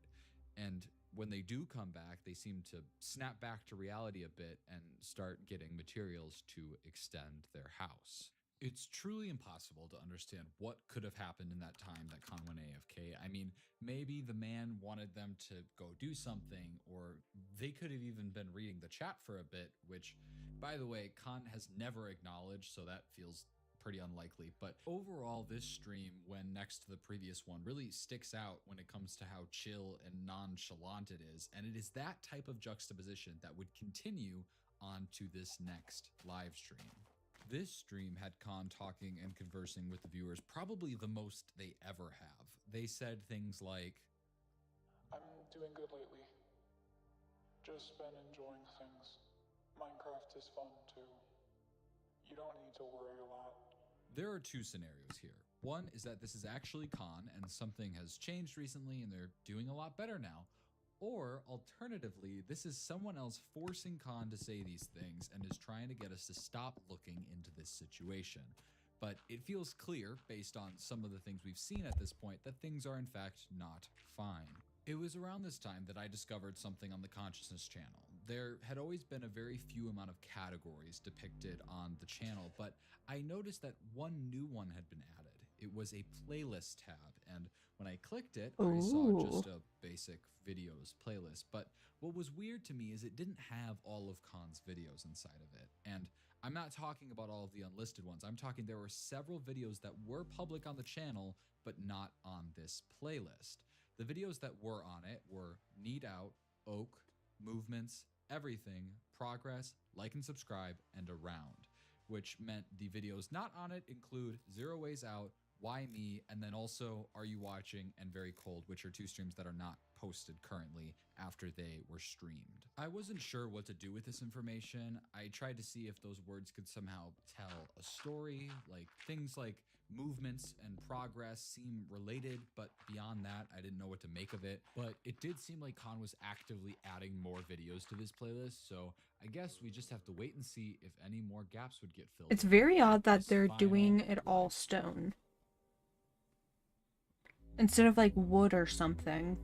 And when they do come back, they seem to snap back to reality a bit and start getting materials to extend their house. It's truly impossible to understand what could have happened in that time that Khan went AFK. I mean, maybe the man wanted them to go do something, or they could have even been reading the chat for a bit, which, by the way, Khan has never acknowledged, so that feels pretty unlikely. But overall, this stream, when next to the previous one, really sticks out when it comes to how chill and nonchalant it is. And it is that type of juxtaposition that would continue on to this next live stream. This stream had Khan talking and conversing with the viewers probably the most they ever have. They said things like, I'm doing good lately. Just been enjoying things. Minecraft is fun too. You don't need to worry a lot. there are two scenarios here. One is that this is actually Khan and something has changed recently and they're doing a lot better now. Or alternatively, this is someone else forcing Khan to say these things and is trying to get us to stop looking into this situation. But it feels clear, based on some of the things we've seen at this point, that things are in fact not fine. It was around this time that I discovered something on the Consciousness channel. There had always been a very few amount of categories depicted on the channel, but I noticed that one new one had been added. It was a playlist tab, and when I clicked it, I saw just a basic videos playlist. But what was weird to me is it didn't have all of Khan's videos inside of it. And I'm not talking about all of the unlisted ones. I'm talking there were several videos that were public on the channel, but not on this playlist. The videos that were on it were Need Out, Oak, Movements, Everything, Progress, Like and Subscribe, and Around, which meant the videos not on it include Zero Ways Out, Why Me, and then also Are You Watching and Very Cold, which are two streams that are not posted currently after they were streamed. I wasn't sure what to do with this information. I tried to see if those words could somehow tell a story, like things like movements and progress seem related, but beyond that, I didn't know what to make of it. But it did seem like Khan was actively adding more videos to this playlist, so I guess we just have to wait and see if any more gaps would get filled. It's very odd that they're doing it all stone instead of like wood or something.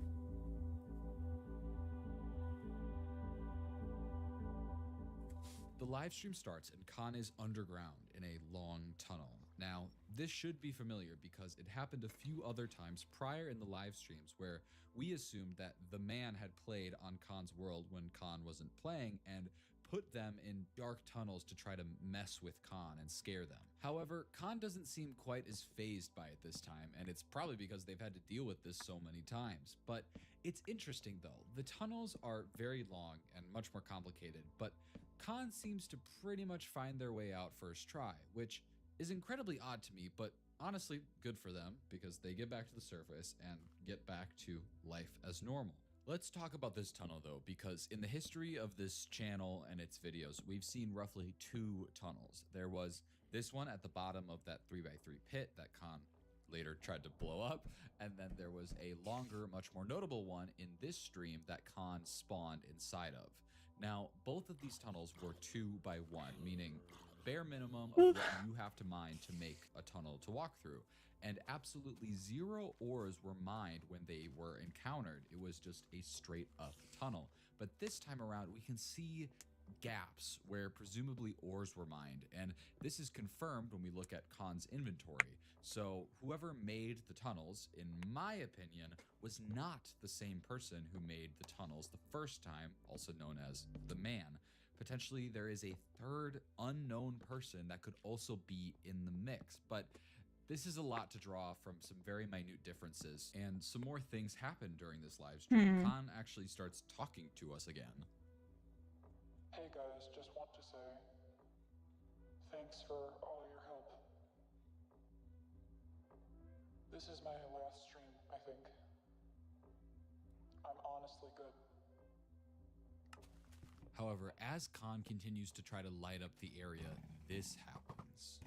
The live stream starts and Khan is underground in a long tunnel. Now, this should be familiar because it happened a few other times prior in the live streams where we assumed that the man had played on Khan's world when Khan wasn't playing and put them in dark tunnels to try to mess with Khan and scare them. However, Khan doesn't seem quite as phased by it this time, and it's probably because they've had to deal with this so many times. But it's interesting though. The tunnels are very long and much more complicated, but Khan seems to pretty much find their way out first try, which is incredibly odd to me, but honestly good for them because they get back to the surface and get back to life as normal. Let's talk about this tunnel though, because in the history of this channel and its videos, we've seen roughly two tunnels. There was this one at the bottom of that 3x3 pit that Khan later tried to blow up, and then there was a longer, much more notable one in this stream that Khan spawned inside of. Now, both of these tunnels were 2x1, meaning bare minimum of what you have to mine to make a tunnel to walk through. And absolutely zero ores were mined when they were encountered. It was just a straight up tunnel. But this time around, we can see gaps where presumably ores were mined. And this is confirmed when we look at Khan's inventory. So whoever made the tunnels, in my opinion, was not the same person who made the tunnels the first time, also known as the man. Potentially there is a third unknown person that could also be in the mix, but this is a lot to draw from some very minute differences, and some more things happen during this live stream. Khan actually starts talking to us again. Hey guys, just want to say thanks for all your help. This is my last stream, I think. I'm honestly good. However, as Khan continues to try to light up the area, this happens.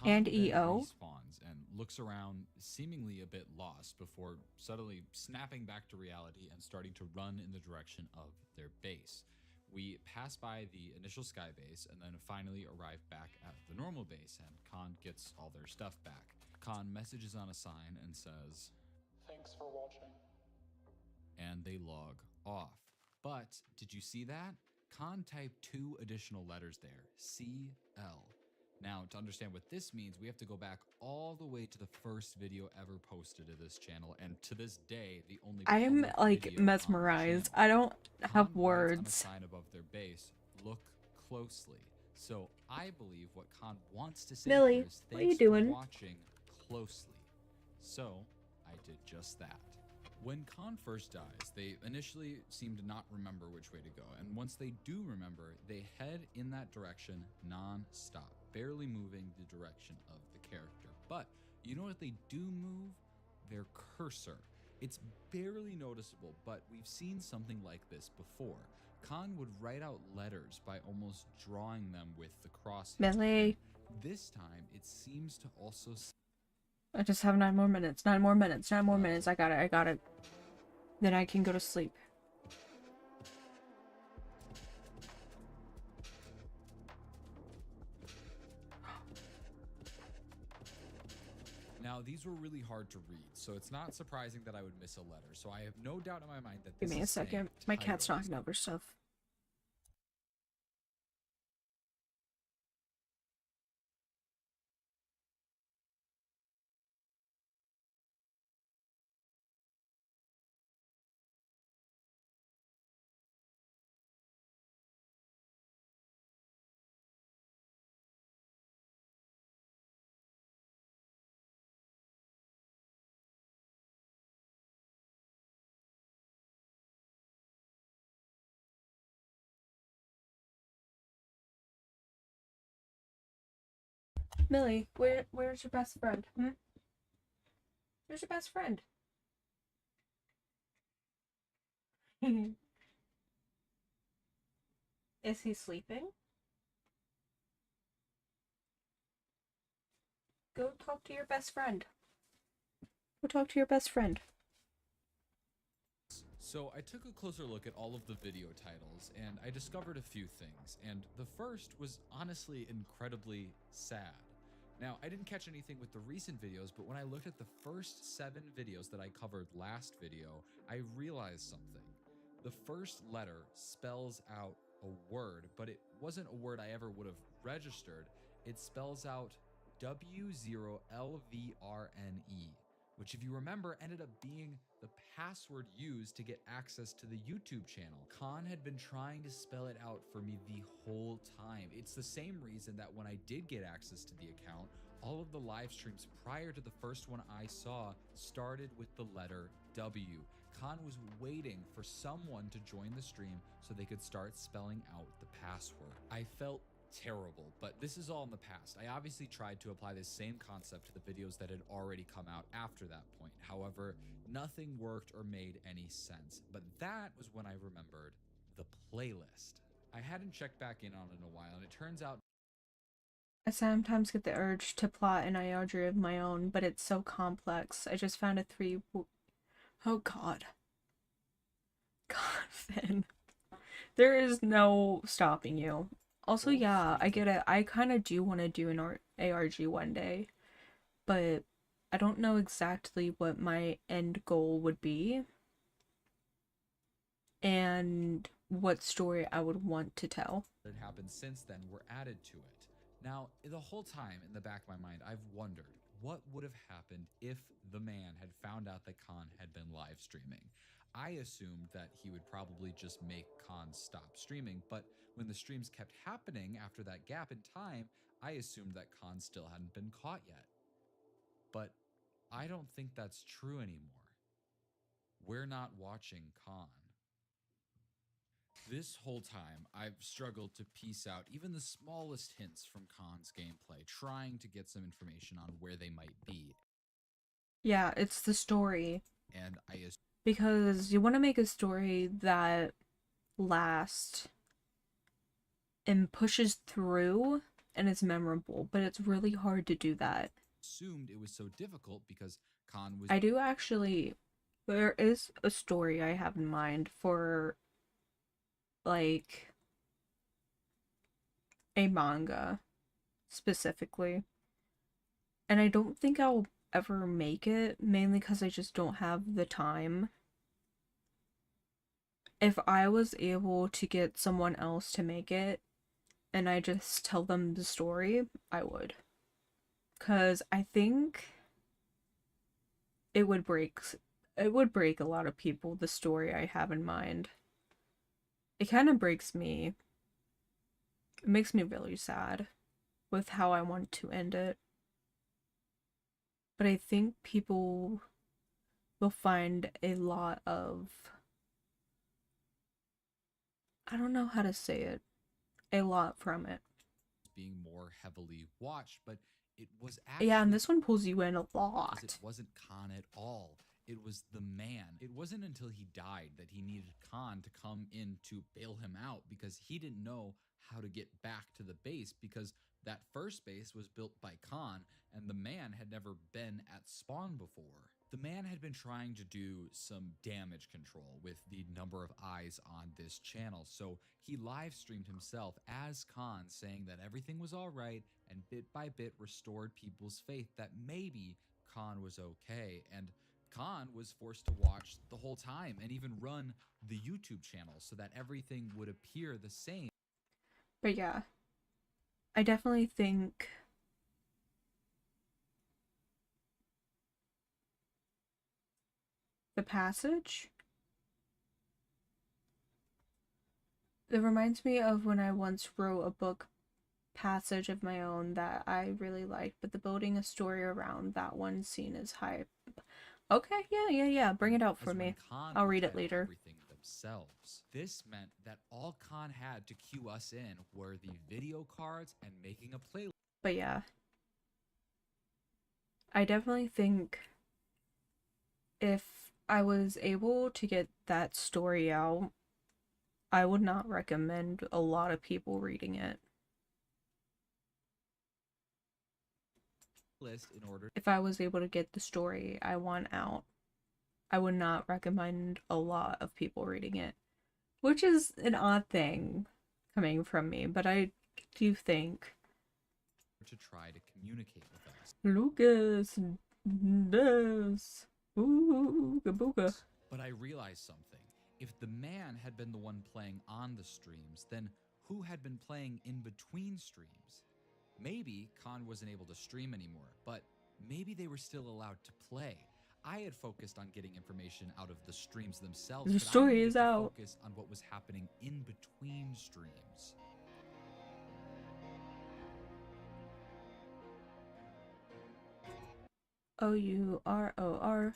And Khan EO respawns and looks around, seemingly a bit lost, before suddenly snapping back to reality and starting to run in the direction of their base. We pass by the initial sky base and then finally arrive back at the normal base, and Khan gets all their stuff back. Khan messages on a sign and says, Thanks for watching. And they log off. But did you see that? Khan typed 2 additional letters there, CL. Now, to understand what this means, we have to go back all the way to the first video ever posted to this channel, and to this day, the only I am public like video on the mesmerized. channel. I don't Khan have writes on a words. sign above their base, look closely. So I believe what Khan wants to say Millie, here is what are you thanks for doing? watching closely. So I did just that. When Khan first dies, they initially seem to not remember which way to go, and once they do remember, they head in that direction non-stop, barely moving the direction of the character. But you know what they do move? Their cursor. It's barely noticeable, but we've seen something like this before. Khan would write out letters by almost drawing them with the crosshairs. Millie, This time, it seems to also I just have 9 more minutes. 9 more minutes. 9 more minutes. I got it. I got it. Then I can go to sleep. Now, these were really hard to read, so it's not surprising that I would miss a letter. So I have no doubt in my mind that Give this me a is saying second. My cat's titles. knocking over stuff. Millie, where's your best friend? Hmm? Where's your best friend? Is he sleeping? Go talk to your best friend. Go talk to your best friend. So I took a closer look at all of the video titles, and I discovered a few things, and the first was honestly incredibly sad. Now, I didn't catch anything with the recent videos, but when I looked at the first 7 videos that I covered last video, I realized something. The first letter spells out a word, but it wasn't a word I ever would have registered. It spells out W0LVRNE, which, if you remember, ended up being the password used to get access to the YouTube channel. Khan had been trying to spell it out for me the whole time. It's the same reason that when I did get access to the account, all of the live streams prior to the first one I saw started with the letter W. Khan was waiting for someone to join the stream so they could start spelling out the password. I felt terrible, but this is all in the past. I obviously tried to apply this same concept to the videos that had already come out after that point. However, nothing worked or made any sense. But that was when I remembered the playlist. I hadn't checked back in on it in a while, and it turns out I sometimes get the urge to plot an IRG of my own, but it's so complex. I just found a 3... Oh god. God, Finn. There is no stopping you. Also, yeah, I get it. I kind of do want to do an ARG one day, but I don't know exactly what my end goal would be and what story I would want to tell. that had happened since then were added to it. Now, the whole time in the back of my mind, I've wondered what would have happened if the man had found out that Khan had been live streaming. I assumed that he would probably just make Khan stop streaming, but when the streams kept happening after that gap in time, I assumed that Khan still hadn't been caught yet. But I don't think that's true anymore. We're not watching Khan. This whole time, I've struggled to piece out even the smallest hints from Khan's gameplay, trying to get some information on where they might be. Yeah, it's the story. And because you want to make a story that lasts and pushes through and is memorable, but it's really hard to do that. assumed it was so difficult because Khan was... I do actually... There is a story I have in mind for, like, a manga, specifically. And I don't think I'll ever make it, mainly because I just don't have the time. If I was able to get someone else to make it and I just tell them the story, I would. Because I think it would break a lot of people, the story I have in mind. It kind of breaks me. It makes me really sad with how I want to end it. But I think people will find a lot of, I don't know how to say it, a lot from it. Being more heavily watched, but it was actually, Yeah, and this one pulls you in a because lot. it wasn't Khan at all. It was the man. It wasn't until he died that he needed Khan to come in to bail him out, because he didn't know how to get back to the base, because that first base was built by Khan and the man had never been at spawn before. The man had been trying to do some damage control with the number of eyes on this channel, so he live streamed himself as Khan, saying that everything was all right, and bit by bit restored people's faith that maybe Khan was okay. And Khan was forced to watch the whole time and even run the YouTube channel so that everything would appear the same. But yeah, I definitely think the passage, it reminds me of when I once wrote a book passage of my own that I really liked, but the building a story around that one scene is hype. Okay, yeah, bring it out for me. I'll read it later. Everything themselves. This meant that all Khan had to cue us in were the video cards and making a playlist. But yeah, I definitely think if I was able to get that story out, I would not recommend a lot of people reading it. In order, if I was able to get the story I want out, I would not recommend a lot of people reading it, which is an odd thing coming from me, but I do think to try to communicate with us. Lucas does. Ooh, booga. But I realized something. If the man had been the one playing on the streams, then who had been playing in between streams? Maybe Khan wasn't able to stream anymore, but maybe they were still allowed to play. I had focused on getting information out of the streams themselves. The story is out. Focus on what was happening in between streams. OUROR.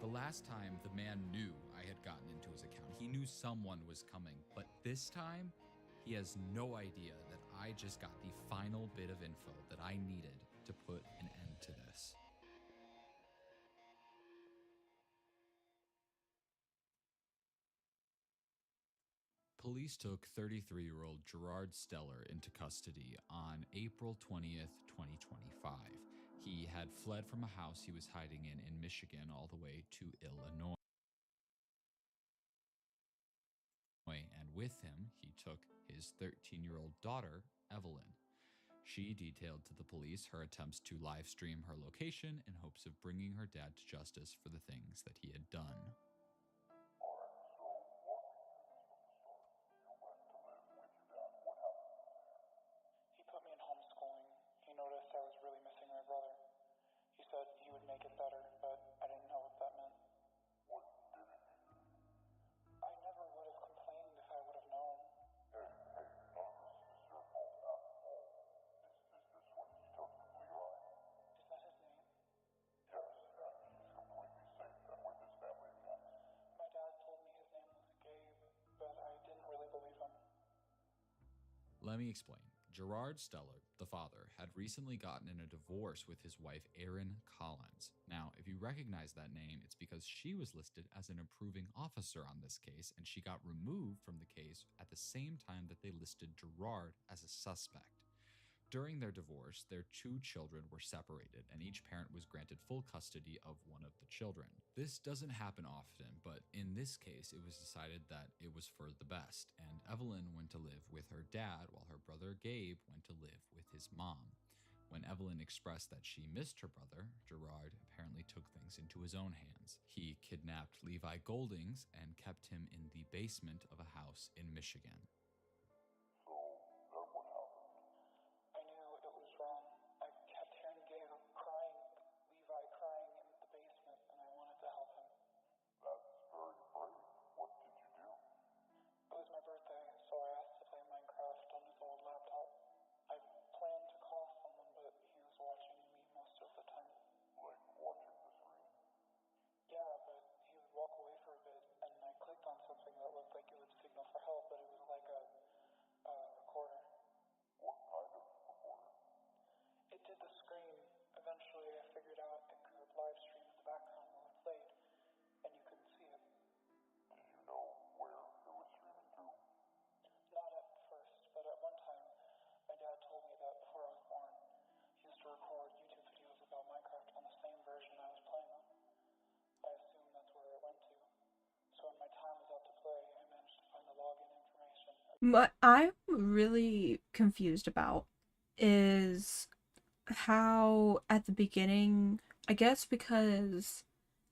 The last time the man knew I had gotten into his account, he knew someone was coming, but this time he has no idea that I just got the final bit of info that I needed to put an end to this. Police took 33-year-old Gerard Steller into custody on April 20th, 2025. He had fled from a house he was hiding in Michigan all the way to Illinois. And with him, he took his 13-year-old daughter, Evelyn. She detailed to the police her attempts to live stream her location in hopes of bringing her dad to justice for the things that he had done. He put me in homeschooling. He noticed I was really missing my brother. He said he would make it better, but I didn't know what that meant. What did it mean? I never would have complained if I would have known. Hey, none of this is your fault at all. Is this what he took from Leroy? Is that his name? Yes, and he's completely safe and with his family again. My dad told me his name was Gabe, but I didn't really believe him. Let me explain. Gerard Steller, the father, had recently gotten in a divorce with his wife, Erin Collins. Now, if you recognize that name, it's because she was listed as an approving officer on this case, and she got removed from the case at the same time that they listed Gerard as a suspect. During their divorce, their 2 children were separated, and each parent was granted full custody of one of the children. This doesn't happen often, but in this case, it was decided that it was for the best, and Evelyn went to live with her dad while her brother Gabe went to live with his mom. When Evelyn expressed that she missed her brother, Gerard apparently took things into his own hands. He kidnapped Levi Goldings and kept him in the basement of a house in Michigan. So, then what happened? I knew it was wrong. I kept hearing Levi crying in the basement, and I wanted to help him. That's very brave. What did you do? It was my birthday, so I asked to play Minecraft on his old laptop. I planned to call someone, but he was watching me most of the time. Like watching the screen? Yeah, but he would walk away for a bit, and I clicked on something that looked like it would signal for help, but it was like a recorder. What kind of recorder? It did the scream. Eventually, I figured out it could live stream in the background while it played, and you couldn't see it. Did you know where it was streaming to? Not at first, but at one time, my dad told me that before I was born, he used to record YouTube videos about Minecraft on the same version I was playing on. I assume that's where it went to. So when my time was up to play, I managed to find the login information. What I'm really confused about is how at the beginning, I guess because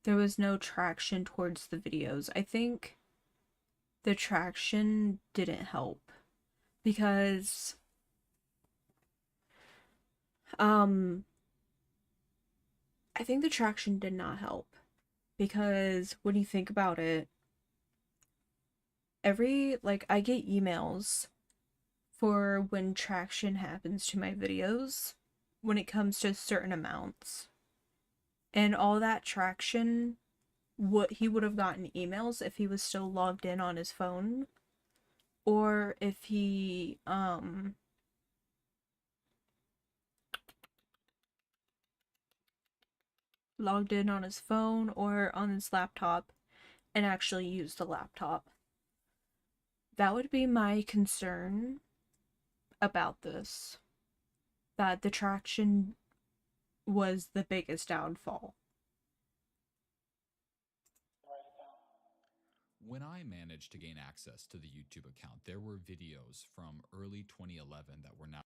there was no traction towards the videos, I think the traction didn't help because I think the traction did not help because when you think about it, I get emails for when traction happens to my videos when it comes to certain amounts. And all that traction, what he would have gotten emails if he was still logged in on his phone, or if he logged in on his phone or on his laptop and actually used the laptop. That would be my concern about this. That the traction was the biggest downfall. When I managed to gain access to the YouTube account, there were videos from early 2011 that were now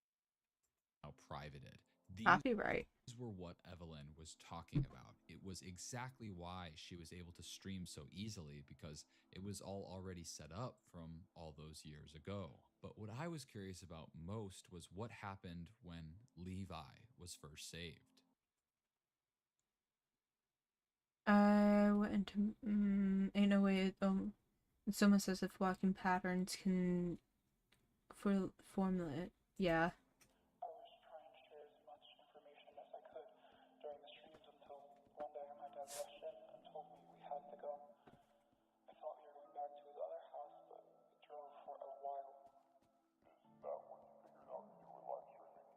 privated. Copyright. These were what Evelyn was talking about. It was exactly why she was able to stream so easily, because it was all already set up from all those years ago. But what I was curious about most was what happened when Levi was first saved. I went into ain't no way. It's almost as if walking patterns can formulate. Yeah. I was trying to share as much information as I could during the streams until one day my dad rushed in and told me we had to go. I thought we were going back to his other house, but we drove for a while. Is that when you figured out you were live streaming?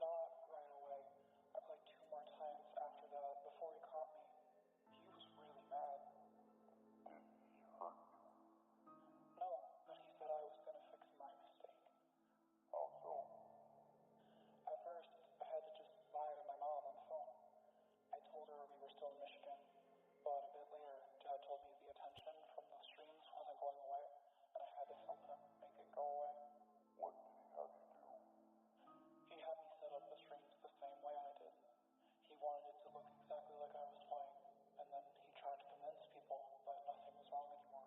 Not right away. I played 2 more times after that before he caught me. He was really mad. Did he hurt you? No, but he said I was gonna fix my mistake. How so? At first, I had to just lie to my mom on the phone. I told her we were still in Michigan, but a bit later, Dad told me the attention from the streams wasn't going away, and I had to help him make it go away. What did he have you do? He had me set up the streams the same way I did. He wanted it to look exactly like I was playing, and then he tried to convince people that nothing was wrong anymore.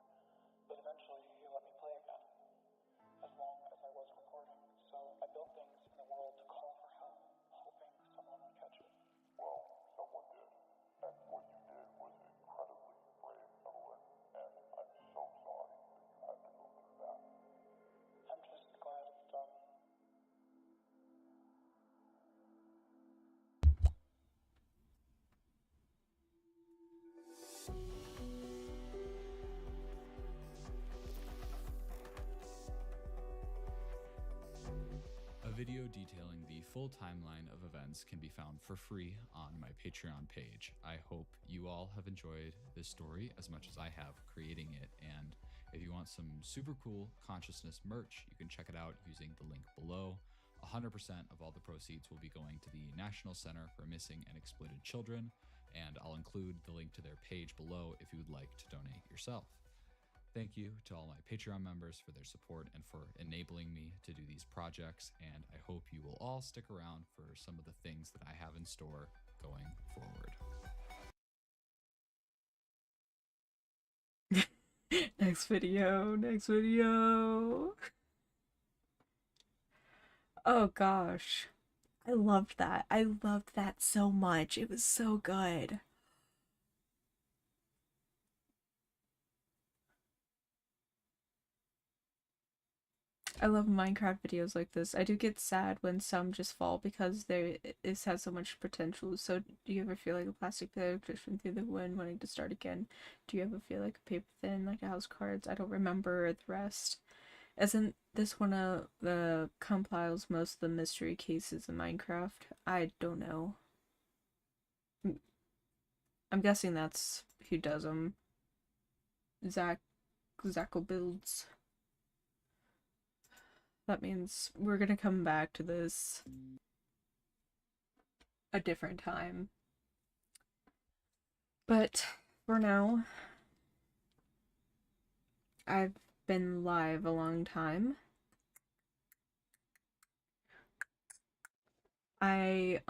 But eventually, he let me play again, as long as I was recording. So I built things in the world to call for help, hoping someone would catch it. Well, someone did. And what you did was incredibly brave, Evelyn. And I'm so sorry that you had to go through that. I'm just glad it's done. A video detailing the full timeline of events can be found for free on my Patreon page. I hope you all have enjoyed this story as much as I have creating it, and if you want some super cool consciousness merch, you can check it out using the link below. 100% of all the proceeds will be going to the National Center for Missing and Exploited Children, and I'll include the link to their page below if you would like to donate yourself. Thank you to all my Patreon members for their support and for enabling me to do these projects. And I hope you will all stick around for some of the things that I have in store going forward. Next video, next video. Oh gosh. I loved that. I loved that so much. It was so good. I love Minecraft videos like this. I do get sad when some just fall because it has so much potential. So do you ever feel like a plastic bag drifting through the wind wanting to start again? Do you ever feel like a paper thin, like a house cards? I don't remember the rest. Isn't this one of the compiles most of the mystery cases in Minecraft? I don't know. I'm guessing that's who does them. Zacko builds. That means we're gonna come back to this a different time. But for now, I've been live a long time. I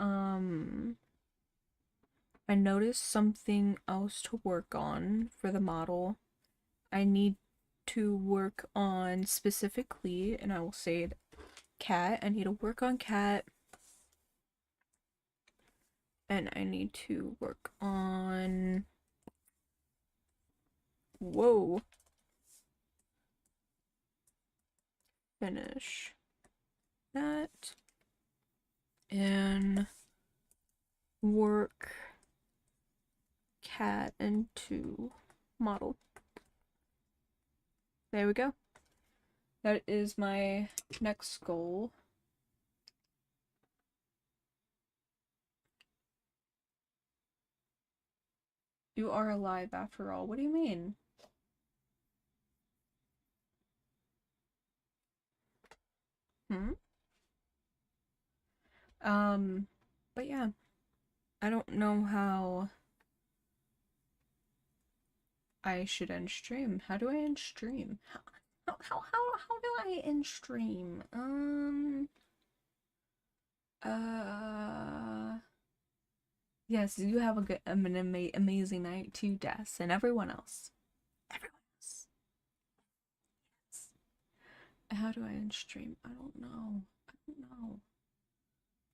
noticed something else to work on for the model. I need to work on specifically, and I will say it, cat. I need to work on cat. And I need to work on... Whoa. Finish that. And work cat into model. There we go. That is my next goal. You are alive after all. What do you mean? But yeah. I don't know how I should end stream. How do I end stream? How do I end stream? Yes, you have an amazing night too, Des, and everyone else. Everyone else. Yes. How do I end stream? I don't know. I don't know.